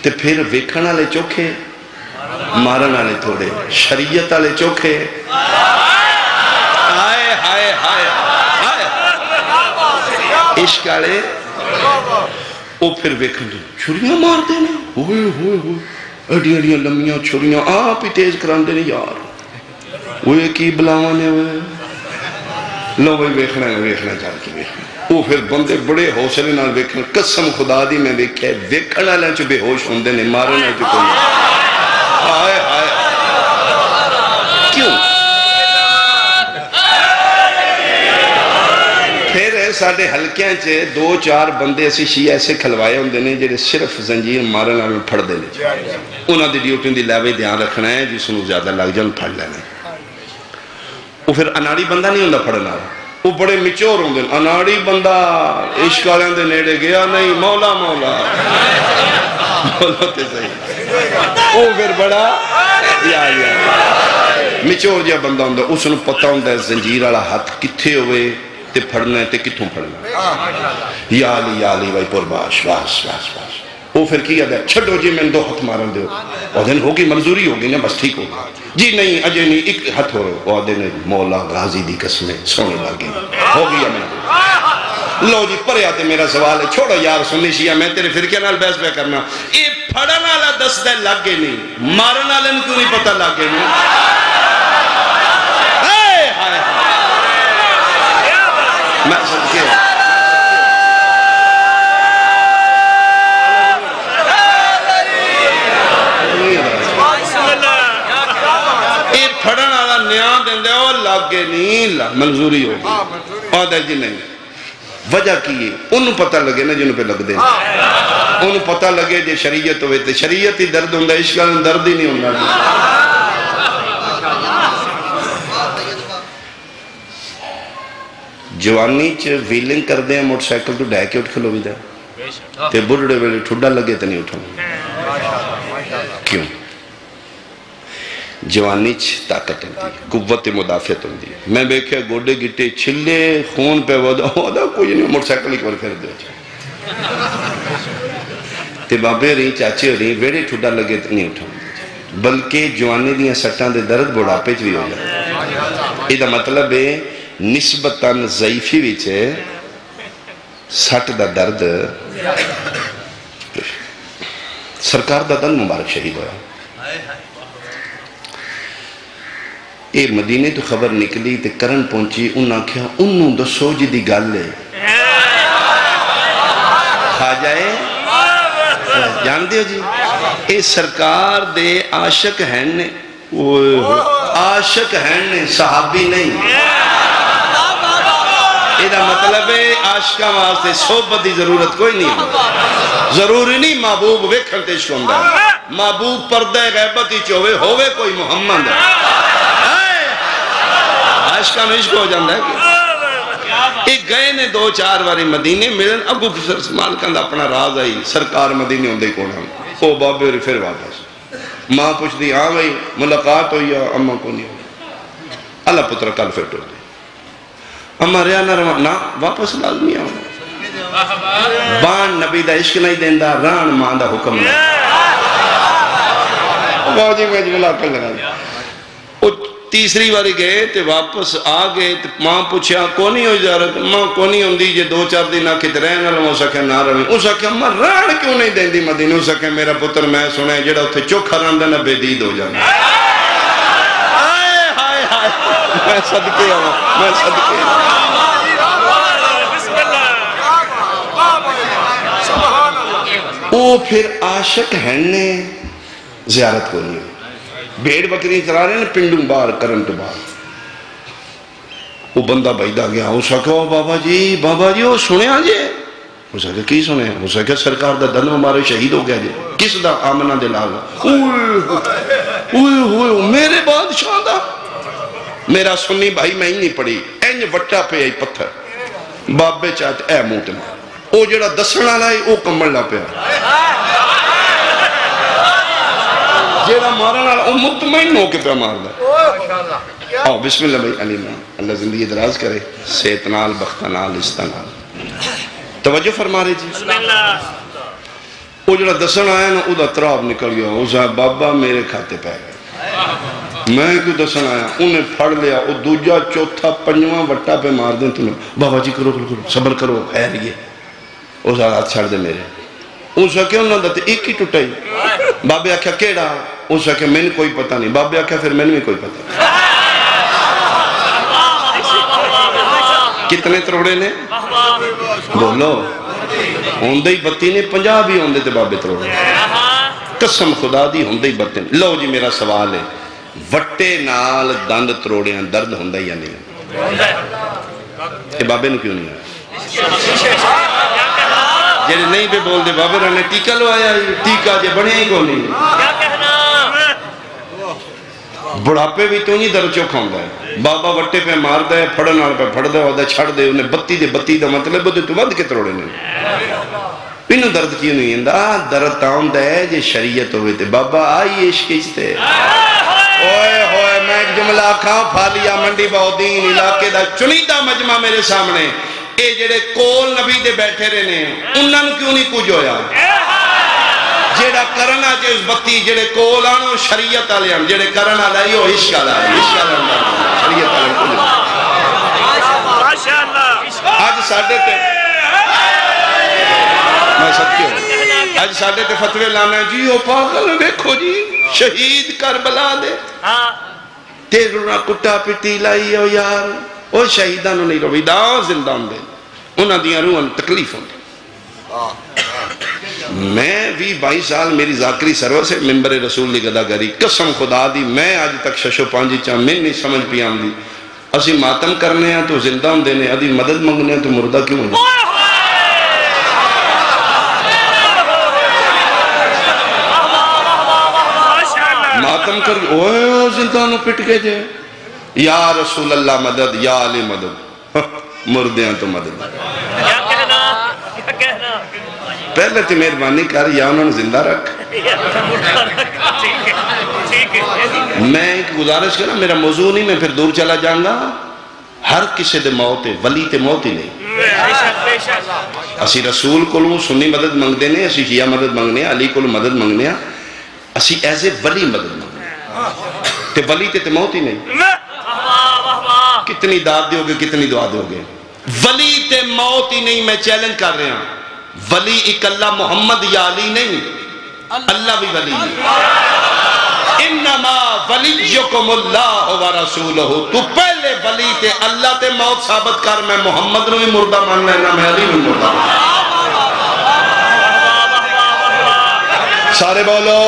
تے پھر ویکھن والے چوکھے مارن والے تھوڑے شریعت والے چوکھے ہائے ہائے ہائے ہائے عشق والے وہ پھر ویکھن دے چھریاں مار دینے ہوئے ہوئے ہوئے اڈیاں اڈیاں لمیاں چھریاں آپ ہی تیز کران دینے یار وہ کی بلاوانے ہوئے لو بھائی ویکھنا چاہ کے ویکھنا وہ پھر بندے بڑے حوصلے نال ویکھنا قسم خدا دی میں ویکھے ویکھن والے چ بے ہوش ہوندے نے مارن والے چ کوئی ہائے ہائے کیوں پھر ساڈے حلقیاں چ دو چار بندے اسی شیعہ ایسے کھلوائے ہوندے نے جڑے صرف زنجیر مارن والے پھڑ دے نے انہاں دی ڈیوٹی دی لیوے دھیان رکھنا ہے جس نوں زیادہ لگ جان پھڑ لینا. وہ پھر اناڑی بندہ نہیں ہوندا پھڑن والا وہ بڑے مچور ہوں دن اناڑی بندہ عشق والوں دے نیڑے گیا نہیں مولا مولا مولا تے صحیح وہ پھر بڑا یا مچور جا بندہ ہوں دن اس نے پتہ ہوں دن زنجیر والا ہاتھ کتھے ہوئے تے پھڑنا ہے تے کتھوں پھڑنا یا علی بھائی پر باش باش باش باش وہ پھر کیا دے چھڑو جی میں دو ہاتھ مارن دے اور دن ہوگی منظوری ہوگی نا بس ٹھیک ہوگا جی نہیں اجے نہیں ایک ہاتھ ہو رہے اور دن مولا غازی دی قسمیں سونے لگے ہوگی یا میں لو جی پرے آتے میرا سوال ہے چھوڑو یار سنی شیعہ میں تیرے فرقے نال بحث پہ کرنا یہ پھڑن والا دس دے لگ گئے نہیں مارن والے نے کیوں نہیں پتہ لگ گئے نہیں میں صدقے پھڑن والا نیاں دیں دے اور لاگے نہیں منظوری ہوگی آدھر جی نہیں وجہ کی ہے انہوں پتہ لگے نا جنہوں پہ لگ دیں انہوں پتہ لگے جے شریعت ہوئے تھے شریعت ہی درد ہوندہ عشق والوں درد ہی نہیں ہوندہ جوانی چھ ویلنگ کر دیں موٹر سائیکل تو ڈائے کے اٹھ کھلو بھی دیں تے بڑھڑے ویلے ٹھوڑا لگے تو نہیں اٹھوں کیوں جوانی طاقت ہوندی قوت مدافعت ہوندی میں بیکھے گوڑے گٹے چھلے خون پہ ودا کوئی نہیں موٹر سائیکل ایک بار پھر دے تے بابے رہی چاچے رہی ویڑے ٹھوڑا لگے تو نہیں اٹھوں بلکہ جوانی دیاں سٹاں دے درد بڑھاپے چ بھی ہو جائے یہ دا مطلب ہے نسبتاً ضعیفی وچ سٹ دا درد سرکار دا دن مبارک شہید ہویا اے مدینے تو خبر نکلی تے کرن پہنچی انہاں کیا انہوں دسو جی دی گل ہے کھا جائے جان دیو جی اے سرکار دے عاشق ہیں نے عاشق ہیں نے صحابی نہیں یہ مطلب ہے عاشقہ واسطے صحبت دی ضرورت کوئی نہیں ضروری نہیں محبوب ویکھن تے عشق ہوندا محبوب پردہ غیبت ہی چوے ہوئے کوئی محمد عاشقہ میں عشق ہو جاندہ ہے ایک گئے نے دو چار واری مدینے ملن ابو مالکاں دا اپنا راز آئی سرکار مدینے ہوندے کون ہم او بابے ہوری پھر واپس ماں پوچھ دی ہاں بھائی ملاقات ہوئی یا اماں کو نہیں ہوئی اللہ پتر کل پھر ٹر دی اماں ریا نہ واپس لازمی آؤں بان نبی دا عشق نہیں دیندہ ران ماں دا حکم نہیں باجی میں جملہ کر لگا دی تیسری باری گئے تے واپس آگئے تے ماں پوچھا کونی ہو اجازت ماں کونی ہوں دی جے دو چار دن آکے تے رہنا لوں اسا کہ نہ رویں اسا کہ اماں ران کیوں نہیں دیں دی مدینہ اسا کہ میرا پتر میں سنے جڑا اتھے چوکھا راندہ نہ بے دید ہو جانا ہائے ہائے ہائے میں صدقے ہوں میں صدقے وہ پھر عاشق ہننے زیارت کو نہیں بیڑ بکری چلا رہے ہیں پنڈوں بار کرنٹ بار وہ بندہ بھائیدہ گیا اسا کہ بابا جی وہ سنے آجے اسا کہ کی سنے اسا کہ سرکار دا دن ہمارے شہید ہو گیا جے کس دا آمنہ دلال اوہ میرے بادشاہ دا میرا سنی بھائی میں ہی نہیں پڑی اینج وٹا پہ آئی پتھر بابے چاہتے اے موت میں وہ جڑا دسنا لائی وہ کمڑ لا پہ جیڑا مارنا وہ مطمئن ہو کے پہ مار دا آؤ بسم اللہ بھائی علیمہ اللہ زندگی دراز کرے صحت نال بخت نال عزت نال توجہ فرما رہے جی وہ جڑا دسن آیا نا وہ تراب نکل گیا وہ صاحب بابا میرے کھاتے پہ گئے میں کیوں دسن آیا انہیں پھڑ لیا وہ دوجہ چوتھا پنجواں وٹا پہ مار دیں تمہیں بابا جی کرو صبر کرو خیر یہ وہ صاحب ہاتھ چھڑ دے میرے اسا کہ انہوں نے ایک ہی ٹوٹائی بابے آکھا کیڑا اسا کہ میں نے کوئی پتہ نہیں بابے آکھا پھر میں نے کوئی پتہ کتنے تروڑے نے بولو ہوندے ہی بتی نے 50 بھی ہوندے تھے بابے تروڑے قسم خدا دی ہوندے ہی بتی نے لو جی میرا سوال ہے وٹے نال دند تروڑے ہیں درد ہوندے یا نہیں یہ بابے نے کیوں نہیں آیا جیڑے نہیں پہ بول دے بابے رہنے ٹیکہ لو آیا ٹیکہ جے بڑھے ہی کو نہیں بڑھاپے بھی تو نہیں در چوکھا ہوں ہے بابا وٹے پہ مار دے پھڑن آر پہ پھڑ دے وہاں چھڑ دے انہیں بتی دے مطلب تو ود کے تروڑے نہیں انہوں درد کیوں نہیں ہے درد تاؤں دے جے شریعت ہوئے تھے بابا آئی عشق تے اوئے ہوئے میں ایک جملہ کھاں پھالیا منڈی باؤدین علاقے دا چنیدہ مجمع میرے سامنے اے جڑے کول نبی دے بیٹھے رہنے انہوں نے کیوں نہیں کچھ ہویا جڑا کرنا جے اس بتی جڑے کول آنو شریعت آلے ہم جڑے کرنا لائیو عشق آلے شریعت آلے کچھ آج ساڑھے تے میں سب کیوں آج ساڑھے تے فتوے لانا جی او پاگل دیکھو جی شہید کربلا دے تیرنا کٹا پٹی لائی ہو یار وہ شہیدانو نہیں روی دا زندان دے انہاں دیاں روحاں تکلیف ہوں میں بھی 22 سال میری ذاکری سرور سے ممبر رسول لی گدا گری قسم خدا دی میں آج تک ششو پانچی چاہ میں نہیں سمجھ پی آم دی اسی ماتم کرنے ہیں تو زندان دینے ادھی مدد منگنے ہیں تو مردہ کیوں ہوں ماتم کر اوہ زندانوں پٹ گئے جے یا رسول اللہ مدد یا علی مدد مردیاں تو مدد پہلے تی مہربانی کر یا انہوں نے زندہ رکھ میں ایک گزارش کرنا میرا موضوع نہیں میں پھر دور چلا جاؤں گا ہر کسی دے موت ہے ولی تے موت ہی نہیں اسی رسول کو لوں سنی مدد منگ دینے اسی شیعہ مدد منگنے علی کو لوں مدد منگنے اسی ایسے ولی مدد منگنے تے ولی تے موت ہی نہیں کتنی داد دیو گے کتنی دعا دیو گے ولی تے موت ہی نہیں میں چیلنج کر رہے ہیں ولی ایک اللہ محمد یا علی نہیں اللہ بھی ولی نہیں انما ولیکم اللہ و رسولہ تو پہلے ولی تے اللہ تے موت ثابت کر میں محمد نے بھی مردہ مان لینا میں علی بھی مردہ سارے بولو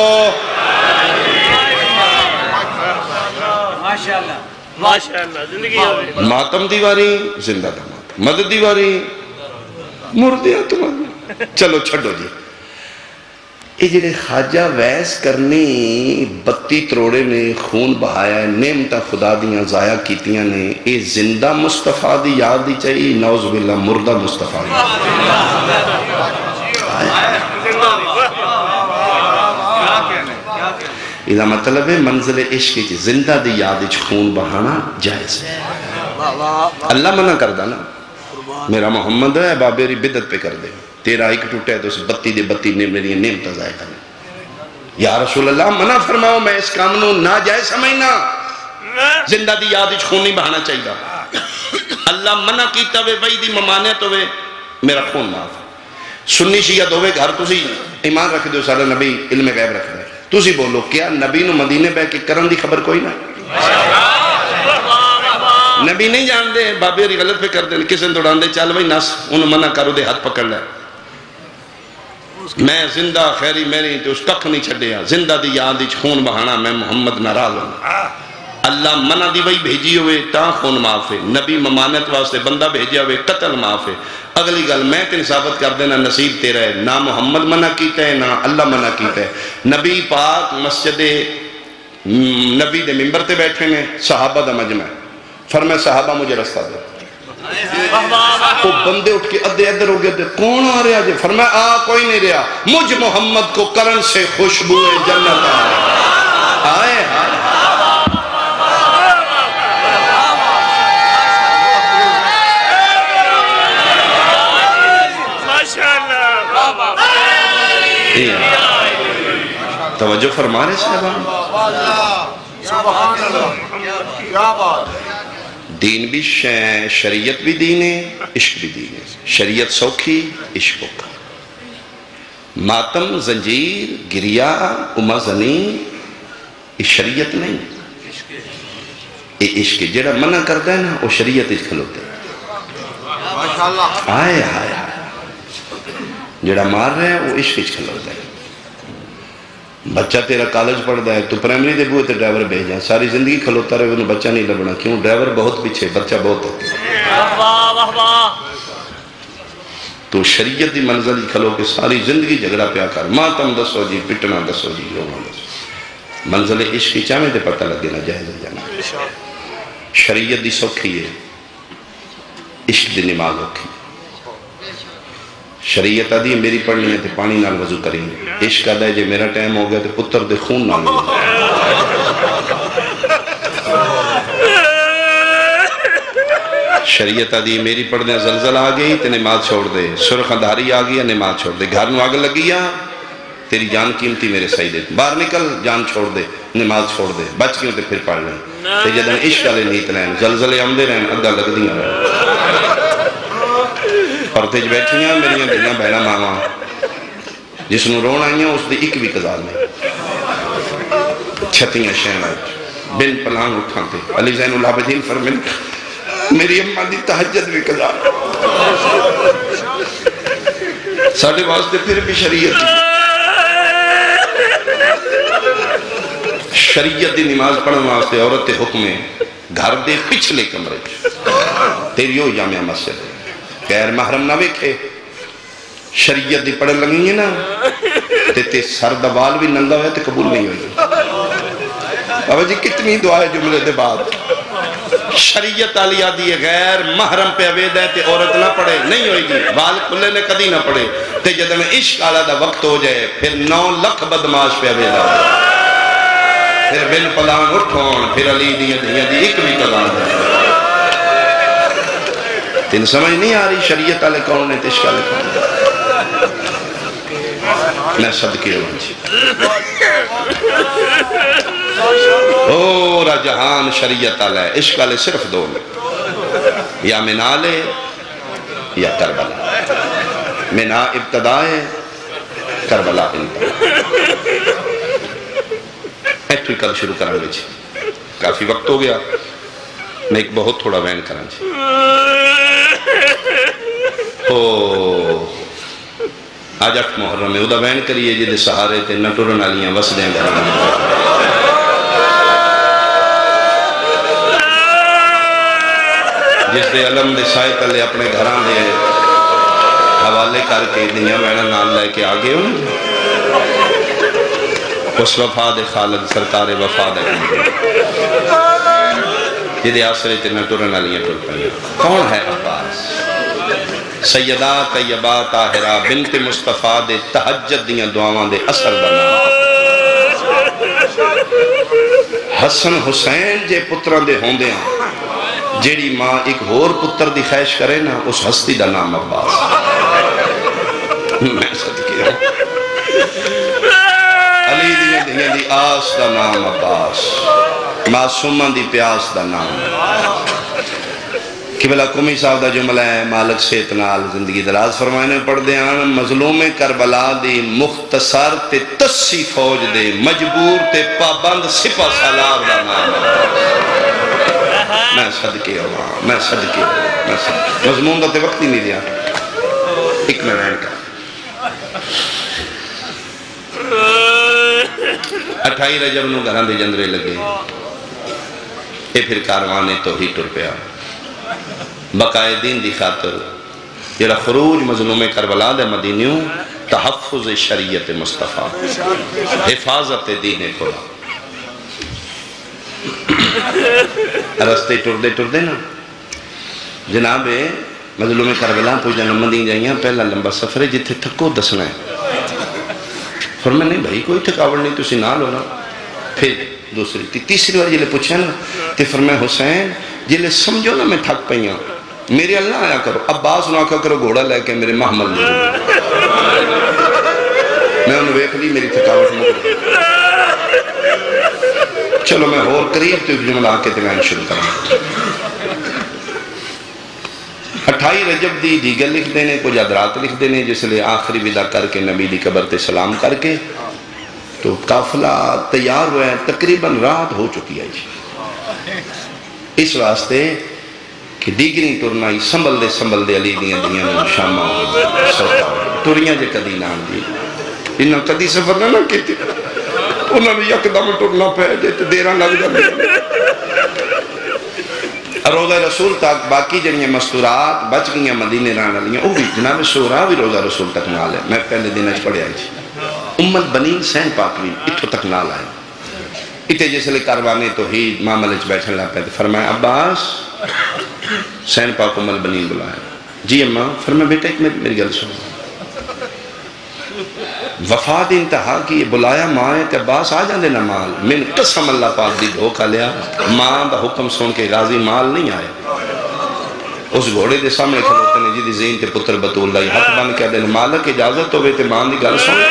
ماتم دیواری زندہ دا ماتم مدد دیواری مردیاں تو مدد چلو چھڑو جی یہ جڑے خواجہ ویس کرنی 32 تروڑے نے خون بہایا ہے، نعمتہ خدا دیاں ضائع کیتیاں نے، یہ زندہ مصطفیٰ دی یاد دی چاہیے، نعوذ باللہ مردہ مصطفیٰ دی یہ مطلب ہے منزل عشق کی زندہ دی یاد خون بہانا جائز ہے۔ اللہ منع کردہ نا میرا محمد ہے بابیری بدت پہ کر دے، تیرا ایک ٹوٹے تو اس 32 نے میری نعمت ضائع کرنے۔ یا رسول اللہ منع فرماؤ، میں اس کام نو ناجائز سمجھنا، زندہ دی یاد خون نہیں بہانا چاہیے۔ اللہ منع کیتا وے وہی دی ممانعت ہوئے میرا خون معاف ہے۔ سنی شیعت ہوئے گھر تسی ایمان رکھ دیو سارا نبی علم غیب رکھ دے، تسی بولو کیا نبی نو مدینے بے کے کرن دی خبر کوئی نہ؟ نبی نہیں جان دے، بابے ری غلط پہ کر دیں، کسے دوڑان دے چال بھائی ناس انہوں منع کرو دے ہاتھ پکڑ لے، میں زندہ خیری میری تو اس ککھ نہیں چھڑیا، زندہ دی یاد اچھ خون بہانا میں محمد ناراض ہوں۔ اللہ منع دی بھائی بھیجی ہوئے تاں خون معاف ہے، نبی ممانت واسطے بندہ بھیجیا ہوئے قتل معاف ہے۔ اگلی گل میں تین ثابت کر دینا نصیب تیرا ہے، نہ محمد منع کیتا ہے نہ اللہ منع کیتا ہے۔ نبی پاک مسجد نبی دے ممبر تے بیٹھے نے، صحابہ دا مجمع فرمائے صحابہ مجھے رستہ دے، تو بندے اٹھ کے ادھے ادھر ہو گئے تھے، کون آ رہا جے؟ فرمایا کوئی نہیں رہا، مجھ محمد کو کرن سے خوشبو جنت آئے آئے۔ توجہ فرما رہے سبحان اللہ، کیا بات ہے۔ دین بھی شریعت بھی دین ہے، عشق بھی دین ہے۔ شریعت سوکھی، عشق کا ماتم زنجیر گریا امہ زنی، یہ شریعت نہیں، یہ عشق جڑا منع کرتا ہے نا وہ شریعت اس کھلوتے ہیں۔ آئے آئے آئے جڑا مار رہے ہیں وہ عشق اس کھلوتے ہیں۔ بچہ تیرا کالج پڑھ دا ہے تو پرائمری دے بوئے تے ڈرائیور بھیجا، ساری زندگی کھلوتا رہے انہوں بچہ نہیں لبنا، کیوں؟ ڈرائیور بہت پیچھے، بچہ بہت ہوتا ہے۔ تو شریعت دی منزل کھلو کے ساری زندگی جھگڑا پیا کر، ماتم دسو جی، پٹنا دسو جی، رونا دسو۔ منزل عشق کی چاہمیں تے پتہ لگے نا جائز جانا۔ شریعت دی سوکھی ہے، عشق دی نماز ہوکھی۔ شریعت آدھی میری پڑھنی ہے تو پانی نال وضو کریں گے، عشق آدھا ہے جے میرا ٹائم ہو گیا تو پتر دے خون نال وضو۔ شریعت آدھی میری پڑھنے زلزل آگئی تو نماز چھوڑ دے، سرخ اندھاری آگئی نماز چھوڑ دے، گھر نو آگ لگی تیری جان قیمتی میرے سیدے، باہر نکل جان چھوڑ دے، نماز چھوڑ دے، بچ کیوں تے پھر پڑھ لیں تے جدن عشق آلے نیت لیں، زلزلے آمدے رہیں اگا لگ دیاں رہیں۔ پرتج بیٹھیاں میریاں دنیا بہنا ماما جس نو رون آئیاں اس دی ایک بھی قضال نہیں، چھتیاں شہن آئی بن پلانگ اٹھانتے۔ علی زین العابدین فرمین میری اممہ دی تحجد بھی قضال ساڑھے واسطے پھر بھی شریعت شریعت دی نماز پڑھن واسطے عورت حکم ہے گھر دے پچھلے کمرے تیری ہو جامعہ مسجد غیر محرم نہ ویکھے، شریعت دی پڑھن لگیں گے نا تے سر دوال بھی ننگا ہوئے تے قبول نہیں ہوئی۔ بابا جی کتنی دعا ہے جملے دے بعد، شریعت علیہ دی غیر محرم پہ عوید ہے تے عورت نہ پڑھے نہیں ہوئی گی، وال کھلے نے کدی نہ پڑھے تے جدن عشق آلہ دا وقت ہو جائے پھر 9 لکھ بدماش پہ عوید ہے، پھر بن پلان اٹھون پھر علی دی ایک بھی قضا ہے۔ تین سمجھ نہیں آ رہی شریعت آلے کون نے عشق آلے کون نے؟ میں صدقے ہوں جی پورا جہان شریعت آلہ ہے، عشق آلے صرف دو میں، یا منا لے یا کربلا، منا ابتدا ہے کربلا انتہا۔ ایٹوی کل شروع کریں گے جی، کافی وقت ہو گیا، میں ایک بہت تھوڑا وین کریں جی۔ آج 8 محرم میں او دا وین کریے جی دے سہارے تے نہ ٹرن آلیاں وس دیں گھر جس دے علم دے سائے تلے اپنے گھران دے حوالے کر کے دنیا میں نام لے کے آگے ہوں اس وفا دے خالد سرکار وفا دے جدے آسرے تینا ٹورن علیہ ٹور پہنے کون ہے عباس؟ سیدہ طیبہ طاہرہ بنت مصطفیٰ دے تہجد دیاں دعاواں دے اثر بنا حسن حسین جے پتران دے ہوندے ہیں جیڑی ماں ایک ہور پتر دی خیش کرے نا اس ہستی دا نام عباس میں صدقے ہوں علی دیاں دی آس دا نام عباس معصومہ دی پیاس دا نام قبلہ قمی صاحب دا جملہ ہے مالک سے اتنال زندگی دراز فرمائنے پڑھ دے آن مظلوم کربلا دی مختصر تے تسی فوج دے مجبور تے پابند سپہ سالار دا نام میں صدقے ہوں میں صدقے ہوں مضمون دا تے وقت ہی نہیں دیا ایک میں رہن کا 28 رجب نو گھران دے جندرے لگے اے پھر کاروانے توحید ٹر پیا بقائے دین دی خاطر جڑا خروج مظلوم کربلا دے مدینیوں تحفظ شریعت مصطفیٰ حفاظت دین خدا رستے ٹردے نا جناب مظلوم کربلا پوچھنا مدین جائیاں پہلا لمبا سفر ہے جتھے تھکو دسنا ہے فرمائے نہیں بھائی کوئی تھکاوٹ نہیں تسی نال ہونا پھر دوسری تیسری بار جلے پوچھیں نا تے فرمائے حسین جلے سمجھو نا میں تھک پئیاں میرے اللہ آیا کرو عباس نہ آکھا کرو گھوڑا لے کے میرے محمل لے میں انہوں ویکھ لی میری تھکاوٹ نہیں چلو میں اور قریب تو جملہ آکے تمہیں شروع کروں 28 رجب دی دیگر لکھ دینے کچھ ادرات لکھ دینے جس لئے آخری ودا کر کے نبی دی قبر تے سلام کر کے تو قافلہ تیار ہوئے ہیں تقریباً رات ہو چکی ہے جی اس واسطے کہ دیگری ٹرنائی سنبل دے علی دیاں شامہ ٹوریاں جے کدی نام دی انہاں کدی سفر نہ کیتی انہاں نے یک دم ٹرنا پہ جے دیراں لگ جاندے روزہ رسول تک باقی جنیاں مستورات بچ گئیاں مدینے رہنے لیاں وہ بھی جناب شورا بھی روزہ رسول تک نال ہے میں پہلے دن اچھ پڑھے آئی تھی امت بنین سین پاکوین اتھو تک نال آئے اتے جیسے لئے کاروانے توحید معاملے چھ بیٹھن لا پہتے فرمایا عباس سین پاک امت بنین بلائے جی اماں فرمایا بیٹا ایک میری گل سن وفاد انتہا کی بلایا ماں ہے کہ عباس آ جاندے نہ مال من قسم اللہ پاک دی دھوکہ لیا ماں دا حکم سن کے غازی مال نہیں آئے اس گھوڑے دے سامنے کھلوتے نے جی زین تے پتر بطول لائی حق بن کے دے مالک اجازت ہوئے تے ماں دی گل سن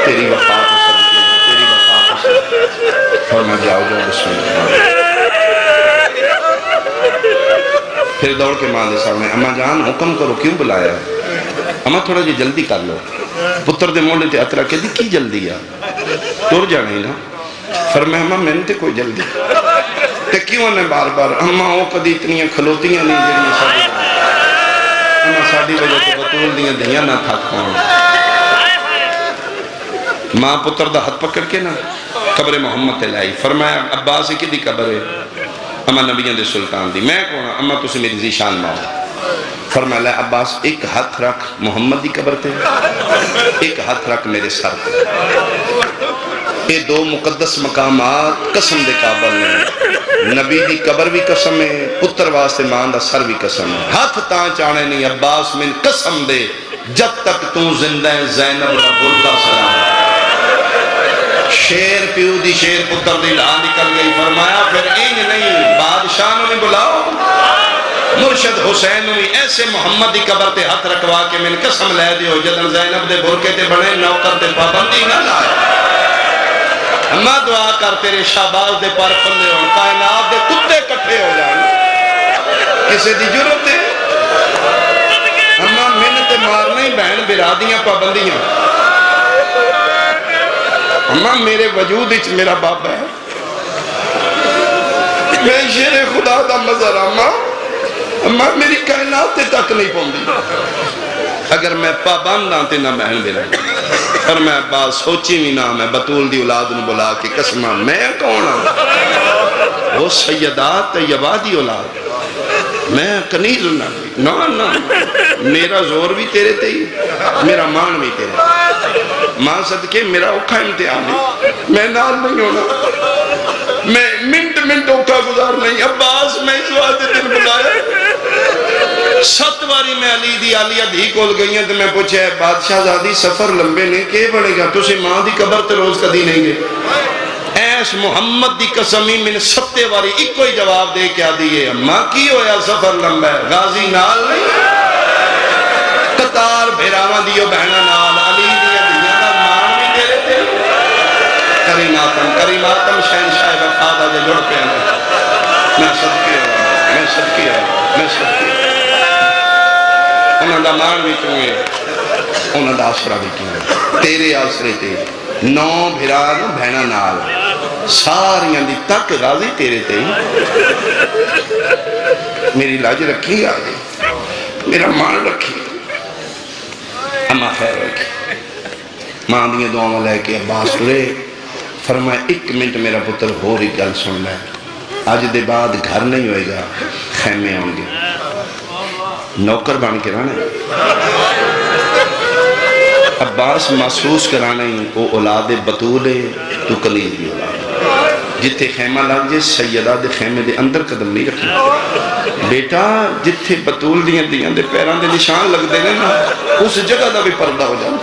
تیری وفا کو صدقے تیری وفا کو صدقے فرما جاؤ بسم اللہ پھر دوڑ کے ماں دے سامنے اماں جان حکم کرو کیوں بلایا اماں تھوڑا جی جلدی کر لو پتر دے موڑے تے اترا کہ دی کی جلدی ہے ٹور جانا ہی نا فرمایا اماں میں نے تے کوئی جلدی تے کیوں انہیں بار بار اماں وہ کدی اتنی کھلوتیاں نہیں جڑی ساڑی اماں ساڑی وجہ تے بطول دیاں دیاں نہ تھک پاؤں ماں پتر دا ہاتھ پکڑ کے نا قبر محمد تے لائی فرمایا عباس کی دی قبر ہے اماں نبیان دے سلطان دی میں کہوں اماں تسی میری زیشان ماں فرمایا لے عباس ایک ہاتھ رکھ محمد دی قبر تے ایک ہاتھ رکھ میرے سر تے یہ دو مقدس مقامات قسم دے قابل ہیں نبی دی قبر بھی قسم ہے پتر واسطے ماں دا سر بھی قسم ہے ہاتھ تاں چانے نہیں عباس من قسم دے جب تک تو زندہ زینب دا بلتا سلام شیر پیو دی شیر پتر دی لا نکل گئی فرمایا پھر اینج نہیں بادشاہ نے بلاؤ مرشد حسین بھی ایسے محمد دی قبر تے ہاتھ رکھوا کے من قسم لے دیو جدن زینب دے برکے تے بڑے نوکر تے پابندی نہ لائے اماں دعا کر تیرے شہباز دے پر کھلے ہون کائنات دے کتے کٹھے ہو جائیں کسے دی جرت ہے اماں منت مار نہیں بہن برادیاں پابندیاں اماں میرے وجود اچ میرا بابا ہے میں شیر خدا دا مظہر اماں میری کائنات تے تک نہیں پوندی اگر میں پابند آتے نہ بہن بھی رہے اور میں بات سوچی بھی نہ میں بطول دی اولاد نے بلا کے قسمہ میں کون ہوں وہ سیدات طیبہ دی اولاد میں کنیز نہ میرا زور بھی تیرے تے ہی میرا مان بھی تیرے ماں صدقے میرا اوکھا امتحان ہے میں نال نہیں ہونا میں منٹ اوکھا گزار نہیں عباس میں اس واسطے دن بلایا 7 باری میں علی دی آلیہ دھی کول گئی ہیں تو میں پوچھا ہے بادشاہ زادی سفر لمبے نے کہ بڑھے گا تُسے ماں دی قبر تے روز کدی نہیں گئے ایس محمد دی قسمی من 7 باری ایک کوئی جواب دے کیا دیئے ماں کی ہویا سفر لمبا ہے غازی نال نہیں قطار بھیراوان دیو بہنہ نال علی دیا دیانا مان بھی تیرے تھے کریماتم شہنشاہ وفادہ جے جڑ پہ آنے میں صدقی ہوں انہاں دا مان بھی کیوں ہے انہاں دا آسرہ بھی کیوں ہے تیرے آسرے تے 9 بھیران بہنہ نال ساریاں دی تک غازی تیرے تے میری لاج رکھی آگے میرا مان رکھی اما خیر رکھی ماں دیئے دعاں لے کے عباس رے فرمائے 1 منٹ میرا پتر ہو رہی گل سن لے آج دے بعد گھر نہیں ہوئے گا خیمے ہوں گے نوکر بان کے رانے عباس محسوس کرانے وہ اولاد بطول ہے تو کنیز بھی اولاد جتے خیمہ لگ جے سیدہ دے خیمے دے اندر قدم نہیں رکھنا بیٹا جتے بطول دیاں دے پیران دے نشان لگ دے نا اس جگہ دا بھی پردہ ہو جانا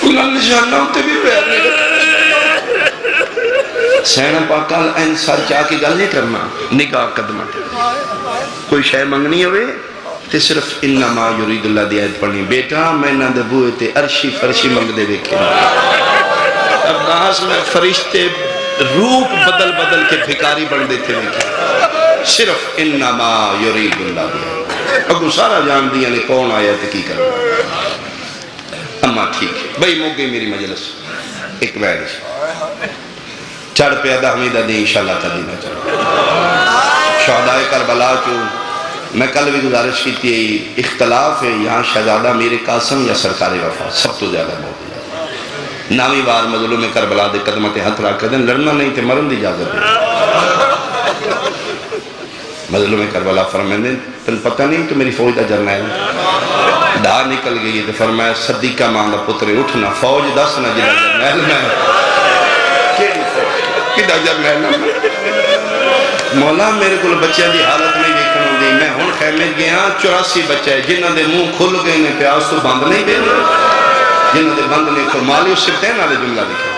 انہاں نشانہ ہوتے بھی پیر نہیں رکھنا سینہ پاکال این سر چاہ کی گل نہیں کرنا نگاہ قدمہ کوئی شے منگنی ہوئے تے صرف انما یرید اللہ دی آیت پڑھنی بیٹا میں نہ دبوئے تے عرشی فرشی منگ دے بیکھے عباس میں فرشتے روپ بدل کے بھکاری بڑھ دیتے بیکھے صرف انما یرید اللہ دی آیت اگو سارا جان دیا نے کون آیا تے کی کرنا اما ٹھیک ہے بھئی مو گئی میری مجلس ایک بیٹھ چڑھ پہ ادا حمیدہ دی انشاءاللہ کا دینا چاہتا شہدائے کربلا کو میں کل بھی گزارش کی تھی اختلاف ہے یہاں شہزادہ میر قاسم یا سرکار وفا سب تو زیادہ موت ہے نامی بار مظلوم کربلا دے قدمت ہتھ رکھ دیں لڑنا نہیں تھے مرن دی اجازت ہے مظلوم کربلا فرمائے تن پتہ نہیں تو میری فوج دا جرنیل دھار نکل گئی تو فرمایا صدیقہ ماں دا پترے اٹھنا فوج دس نہ جدا جرنیل میں کدھا جرنیل میں مولا میرے کو بچے دی حالت نہیں دیکھن ہوں دی میں ہون خیمے گیا 84 بچے جنہاں دے منہ کھل گئے نے پیاس تو بند نہیں دے جنہاں دے بند نہیں کھل مالی اس سے تین آلے جملہ لکھے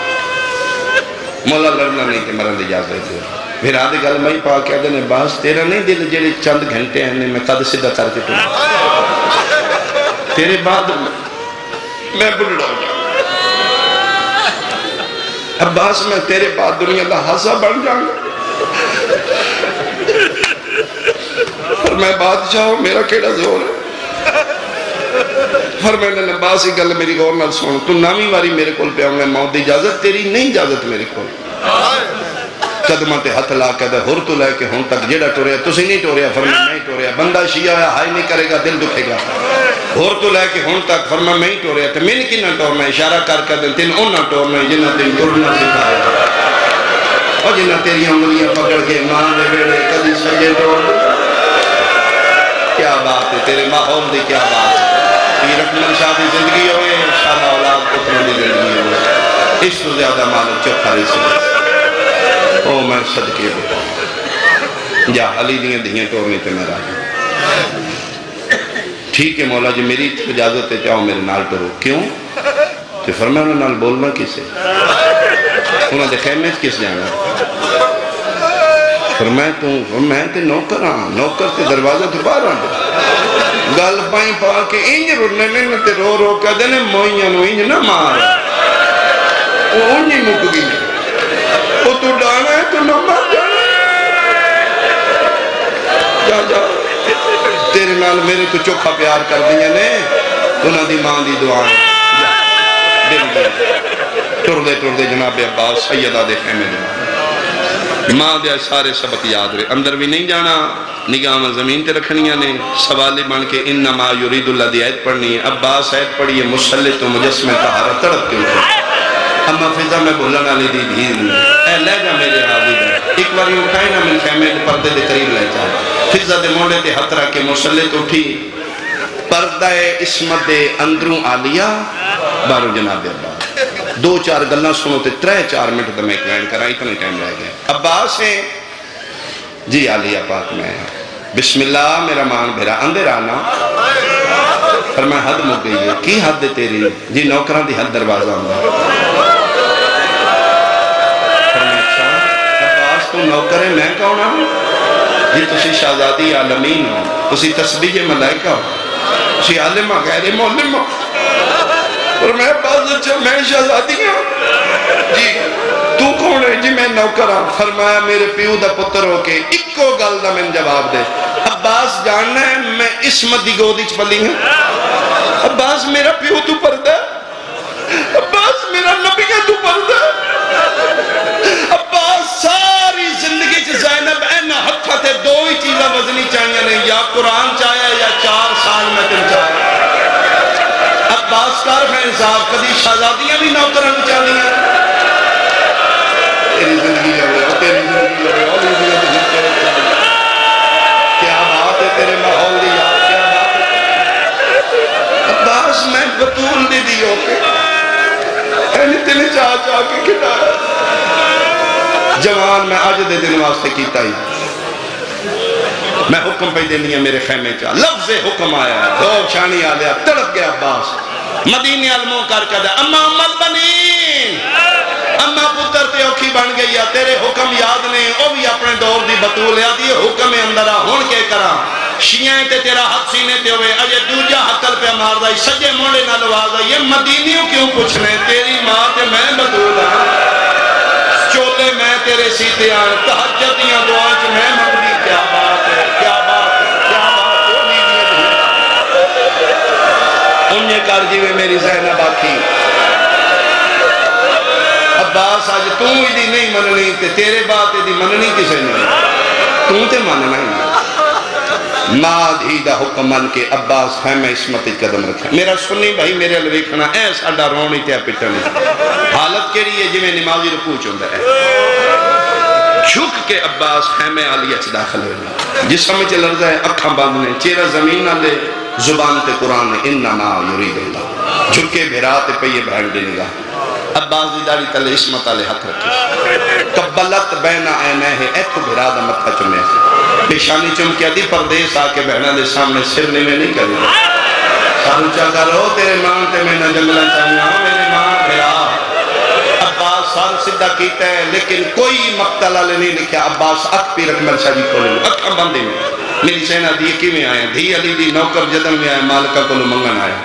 مولا لڑنا نہیں کہ مرن دی اجازت ہے پھر آدھے گل میں پا کے آدھے نے باس تیرا نہیں دل جڑے چند گھنٹے ہیں میں قد سدھا کر کے تو تیرے بعد میں بڑھڑا ہو جاؤں عباس میں تیرے بعد دنیا دا حصہ بڑھ جاؤں فرمائے بادشاہ ہوں میرا کیڑا زور ہے فرمائے نے باسی گل میری غور نہ سن تو نامی واری میرے کول پہ آؤں موت دی اجازت تیری نہیں اجازت میرے کول قدمہ تے ہتھ لا کے دے ہر تو لے کے ہون تک جیڑا ٹوریا تسی نہیں ٹوریا فرمائے میں ہی ٹوریا بندہ شیعہ ہے ہائی نہیں کرے گا دل دکھے گا ہر تو لے کے ہون تک فرمائے میں ہی ٹوریا تے میں نے کی نہ ٹورنا اشارہ کر کے دیں تین اون نہ ٹورنا جنہ تین ٹورنا سکھائے اور جنہ تیری انگلیاں پکڑ کے ماں دے بیڑے کدی سجے ٹور کیا بات ہے تیرے ماحول دی کیا بات ہے پیر اکمل شاہ دی زندگی ہوئے انشاءاللہ اولاد پتروں دی زندگی ہوئے اس تو زیادہ مالک چوکھا رسی او میں صدقے ہوتا جا علی دیاں دیاں ٹورنے تے میں راجی ٹھیک ہے مولا جی میری اجازت ہے چاہو میرے نال ٹورو کیوں تو فرمایا انہوں نال بولنا کسے انہوں نے خیمے کس جانا فرمایا تے نوکر ہاں نوکر تے دروازہ تو باہر آن گل پائیں پا کے انج رنے نے تے رو رو کہہ دینے موئیاں نو انج نہ مار وہ انجی مک گئی وہ تو ڈانا ہے تو نہ مار جا تیرے نال میرے کو چوکھا پیار کر دیا نے انہوں دی ماں دی دعا ٹر دے جناب عباس سیدہ دے خیمے دے ماں دے سارے سبق یاد رہے اندر بھی نہیں جانا نگاہ میں زمین تے رکھنیاں نے سوالے بن کے انما یرید اللہ دی آیت پڑھنی ہے عباس آیت پڑھی ہے مسلط و مجسمہ طہارت تڑپ کے اوپر اما فضا میں بھولنا لی دی دھیر اے لے جا میرے حاضر ایک باری اٹھائے نا من خیمے پردے دے قریب لے جائے فضہ دے موڑے دے ہاتھ رکھ کے مسلح تو اٹھی پردہ عصمت دے اندروں آلیا بارو جناب عباس 2-4 گلنا سنو تے 3-4 منٹ دا میں ایکلائن کرا اتنے ٹائم رہ گئے عباس ہیں جی آلیا پاک میں بسم اللہ میرا مان بھیرا اندر آنا فرمایا حد مک گئی ہے کی حد دے تیری جی نوکران دی حد دروازہ ہوں تو نوکر ہے میں کون ہوں جی تسی شہزادی عالمین ہوں تسی تسبیح ملائکہ ہوں تسی عالمہ غیر معلمہ اور میں باز اچھا میں شہزادی ہوں جی تو کون ہے جی میں نوکر ہوں فرمایا میرے پیو دا پتر ہو کے اکو گل دا میں جواب دے عباس جاننا ہے میں عصمت دی گودی چپلی ہوں عباس میرا پیو تو پردہ عباس میرا نبی ہے تو پردہ عباس ساری زندگی چھ زینب اینا ہتھا تے 2 ہی چیزہ وزنی چاہیے نہیں یا قرآن چاہیا یا 4 سال میں تم چاہیا عباس کار میں انصاف کدی شہزادیاں بھی نوکران چاہنی ہیں تیری زندگی جو ہے تیری زندگی جو ہے کیا بات ہے تیرے ماحول دی یاد کیا بات ہے عباس میں بطول دی دی ہو کے اینی تینے چاہ کے کھٹایا جوان میں آج دے دن واسطے کیتا ہی میں حکم پہ دینی ہے میرے خیمے چاہ لفظ حکم آیا ہے 2 چھانی آلیا تڑپ گیا عباس مدینی علموں کر دے اما امال بنین اما پتر تے اوکھی بن گئی ہے تیرے حکم یاد نہیں او بھی اپنے دور دی بطول یاد یہ حکم اندرہ ہون کے کرا شیعیں تے تیرا حق سینے تے ہوئے اجے دوجہ حقل پہ مار دائی سجے موڑے نہ لواز دائی یہ مدینیوں کیوں پوچھنے تیری ماں تے میں بطول ہاں چولے میں تیرے سیتے آن تحجتیاں دعائیں چھ میں مقدی کیا بات ہے کیا بات ہے کیا بات ہے انہیں کر جیوے میری زینب آکھی عباس آج توں ہی دی نہیں مننی تے تیرے بات دی مننی کسے نہیں توں تے مننا ہی نہیں ماں دھی دا حکم من کے عباس خیمہ عصمت قدم رکھا میرا سنی بھائی میرے لویکھنا اے ساڑا رونی تے پٹھنی حالت کے لیے جی میں نمازی رکوع چندہ ہے جھک کے عباس خیمہ عالیہ چھ داخل ہوئے جسم میں لرزہ ہے اکھاں باندھنے چیرہ زمین نہ لے زبان تے قرآن انما یرید اللہ جھکے بھیراتے پہ یہ بھرن دینے گا عباس دی داڑی تلے عصمت علیہ ہاتھ رکھے قبلت بین عینے ہے ایتھو بھیرادہ متھا چنے سے پیشانی چمکیا دی پردیس آکے بہنہ دے سامنے سرنے میں نہیں کریں سارو چاہ کرو تیرے مان تے میں نہ جنگلہ چاہیاں میرے مان بھیرا عباس سار صدہ کیتا ہے لیکن کوئی مقتل علی نہیں لکھا عباس اک پی رکمل شاہی کھولے اکھاں بندے میں میری سینہ دیئے کی میں آئے دھی علی دی نوکر جدن میں آئے مالکہ کلو منگن آئے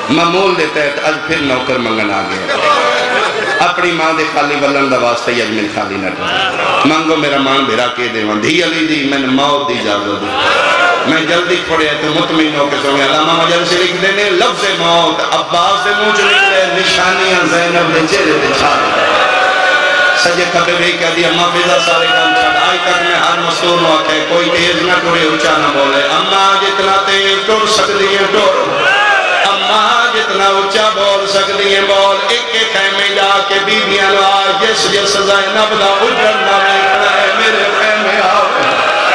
معمول دیتا ہے آج پھر نوکر منگن آگئے اپنی ماں دے خالی ولن دا واسطہ یا من خالی نہ دے مانگو میرا مان بھیرا کے دے وان دھی علی دی میں نے موت دی اجازت دی میں جلدی پڑھے تو مطمئن ہو کے سوئے علامہ مجل سے لکھ دینے لفظ موت عباس سے مجھ نکلے نشانیاں زینب دے چہرے دے چھاڑ سجے کبھے بھی کہہ دیا اماں فضا سارے کام چھاڑ آئی تک میں ہر مستور ہوا کہ کوئی تیز نہ کرے اچھا نہ بولے اماں جتنا تیز ٹور سکتی ہیں ٹور اماں جتنا اچھا بول سکتی ہیں بول ایک خیمے جا کے بیویاں لو آج جس زینب دا اجر نہ ویکھنا ہے میرے خیمے آؤ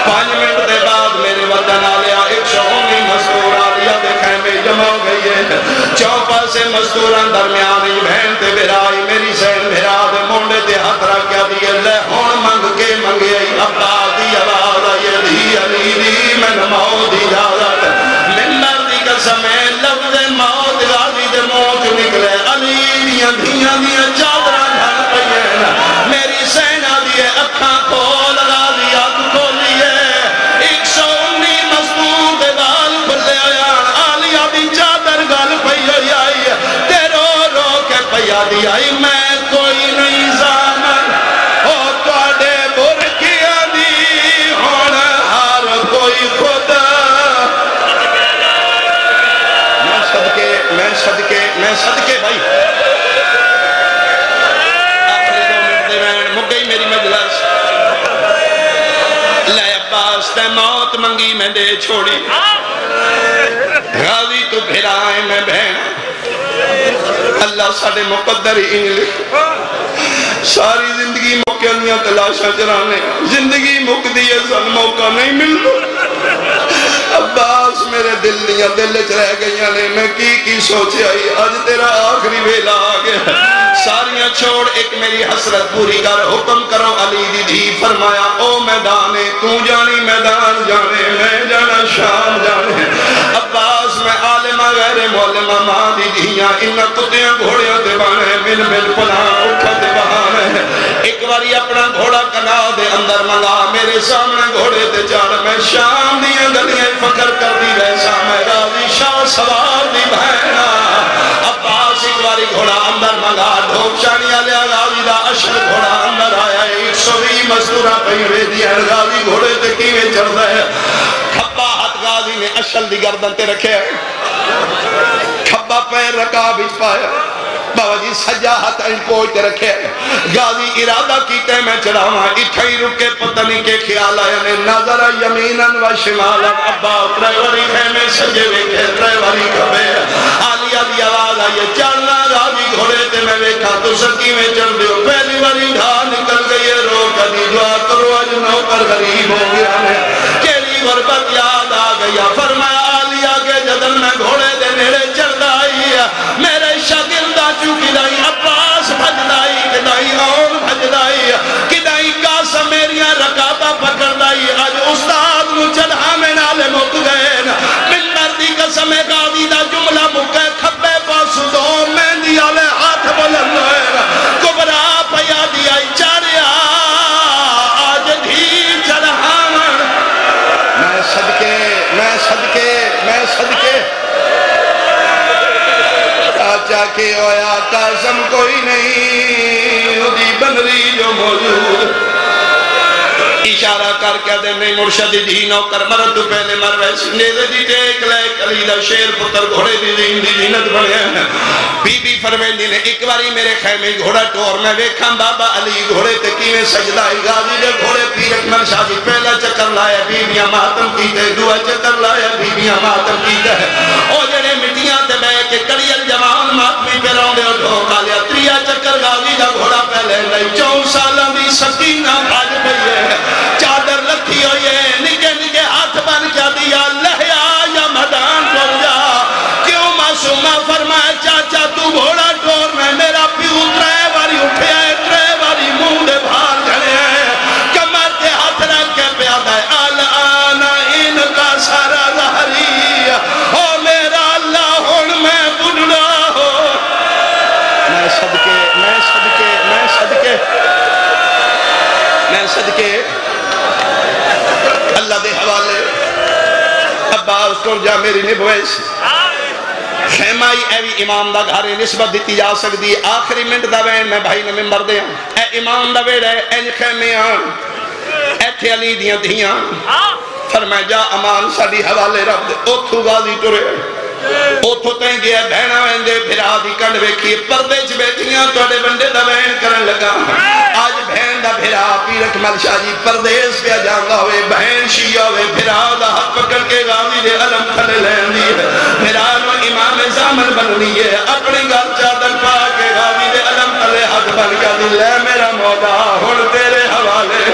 5 منٹ دے بعد میرے وطن آلیا 119 مستور آلیا دے خیمے جمع ہو گئی ہے چوپا سے مستوران درمیانی بہن تے بھرائی میری سین بھرا دے مونڈے تے ہاتھ رکھ کیا دیئے لے ہون منگ کے منگے عباس دی آواز آئیے دی علی دی میں موت دی جازت ممبر دی قسم ہے لفظ موت غازی دے موت نکلے علی دیاں دھیاں دیاں چادرہ ڈھل پئیے میری سینہ دیئے اکھاں کھول غازی آت کھولیے 119 مستور دے بال بھلے آیان آلیہ دی چادر گل پئی ہوئی آئی تے رو رو کے پیا دی آئی میں کوئی نہیں زامن او توڑے برکیاں دی ہون ہر کوئی خود میں صدقے بھائی آخری 2 منٹ دے میں مک گئی میری مجلس لے عباس تے موت منگی میں دے چھوڑی غازی تو بھرائے میں بہن اللہ ساڑے مقدر ہی انگلش ساری زندگی موقع نہیں تلاشا چرانے زندگی مک دیئے سن موقع نہیں ملتا عباس میرے دل دیا دل رہ گئی نے میں کی سوچے آئی آج تیرا آخری ویلا آگیا ساریاں چھوڑ ایک میری حسرت پوری کر حکم کرو علی دی دھی فرمایا او میدانے تو جانی میدان جانے میں جانا شام جانے عباس میں عالمہ غیر مولمہ ماں دی دھیاں انہا کتیاں گھوڑیاں دے بانے مل مل پناہ اٹھا دے بانے ایک باری اپنا گھوڑا کنا دے اندر منگا میرے سامنے گھوڑے تے چار میں شام دیا گلیاں فکر کر دی ویسا میں راضی شاہ سوار دی بہنا عباس ایک باری گھوڑا اندر منگا ڈھوک شانی آلیا غازی دا اشل گھوڑا اندر آیا 120 مزدورہ پہنوے دیا غازی گھوڑے تے کیویں چڑھ ہے کھبا ہاتھ غازی نے اشل دی گردن تے رکھے کھبا پیر رکا بچ پایا بابا جی سجا ہاتھ ان پوچھتے رکھے غازی ارادہ کیتے میں چڑھاواں اتھا ہی رکے پتہ نہیں کے خیال آیا نے نظر یمیناً و شمالاً ابا ڈرائیوری ہے میں سجے ویکھے ڈرائیوری کبے آلیا دی آواز آئیے چڑھنا غازی گھوڑے تے میں ویکھا تو سکی میں چڑھ دیو پہلی باری ڈھا نکل گئی ہے رو کدی دعا کرو اج نوکر غریب ہو گیا ہے کیلی غربت یاد آ گیا فرمایا آلیا کے جدن میں گھوڑے دے نیڑے چڑھ آئی میرے شاگردہ چوکی دائی عباس بھج دائی کدائی اور بھج دائی کدائی کاسا میریاں رکابہ پکڑ دائی آج استاد نو چڑھا میں نالے مک گئے من مردی قسم غازی دا جملہ مکے کھبے پاس دو مہندی آلے ہاتھ بلند ہوئے کبرا پیا دیا چاریا آج دھی چڑھا میں صدقے میں صدقے میں صدقے آچا کے ہویا قاسم کوئی نہیں ادھی بنری جو موجود اشارہ کر کے دے نہیں مرشد دی نوکر مرد تو پہلے مر ویسی نیزے دی ٹیک لے کلیدہ شیر پتر گھوڑے دی زینت بڑھے ہیں بی بی فرویندی نے ایک باری میرے خیمے گھوڑا ٹور میں ویکھاں بابا علی گھوڑے تکیویں سجدائی غازی دے گھوڑے پیر اکمل شاہ جی پہلا چکر لائے بیویاں ماتم کیتے دعا چکر لائے بیویاں ماتم کیتے او جڑے مٹیاں تے بے کے کڑیل جوان ماتمی پہ روندے اور ڈھوکا لیا تریا چکر غازی دا گھوڑا پہلے لئی 4 سالہ دی سکینہ بھاج پئی ہے چادر لکھی ہوئی ہے نکے نکے ہاتھ بن کیا دیا لہیا یا مدان ٹور جا کیوں معصومہ فرمائے چاچا تو گھوڑا ٹور میں میرا پیو ترے باری اٹھے ہے ترے باری منہ دے بھار جھڑے ہیں کمر دے ہاتھ رکھ کے پیادہ ہے الان ان کا سارا ظہری ہو میرا اللہ ہون میں بڑھنا ہو میں صدقے میں صدقے میں صدقے میں صدقے اللہ دے حوالے عباس کو جا میری نبویس خیمائی ایوی امام دا گھارے نسبت دیتی جا سکتی آخری منٹ دا وین میں بھائی نے ممبر دیا اے امام دا ویڑ ہے این خیمیاں اے تھے علی دیاں دھیاں فرمائے جا امان ساڑی حوالے رب دے اوتھو غازی ٹرے اوتھو تین گیا بہنا ویندے بھرا دی کنڈ ویکھیے پردے چ بیٹھیاں توڑے بندے دا وین کرن لگا آج بہن دا بھرا پیر اکمل شاہ جی پردیس پہ جانگا ہوئے بہن شیعہ ہوئے بھرا دا حق پکڑ کے غازی دے علم کھلے لین دی ہے بھرا نو امام زامن بننی ہے اپنی گھر چادر پا کے غازی دے علم کھلے حق بن گیا دل ہے میرا مولا ہن تیرے حوالے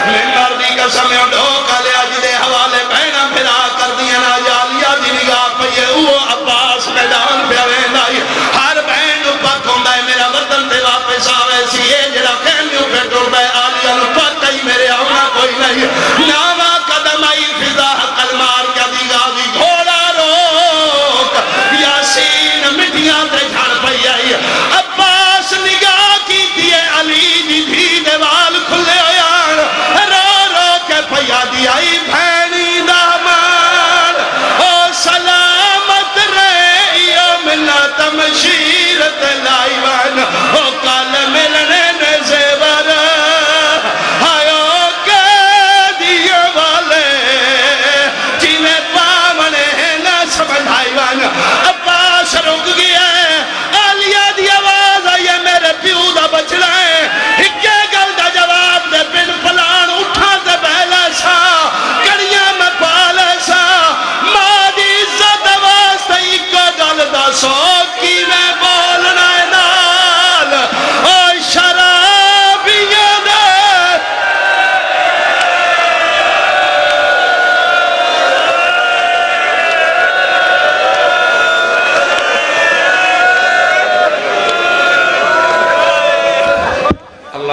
میں مردی کا سمیوں ڈھوکا لے آج دے حوالے بہنا بھرا کر دیا نا جالیا دی نگاہ پہ وہ عباس میدان پہ ویندائی ہر بہن پک ہوندہ ہے میرا وطن تے واپس آوے سی یہ جڑا خیمیوں پہ ٹور بے آلیا نو پتہ ہی میرے آنا کوئی نہیں ناما قدم آئی فضا حق المار کیا دی غازی گھوڑا روک یاسین مٹیاں تے جھڑ پئی آئی عباس نگاہ کی دیئے علی دی بھی دیوال کھلے ہویاں رو رو کے پیا دی آئی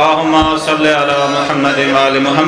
اللہم صلی علی محمد و آل محمد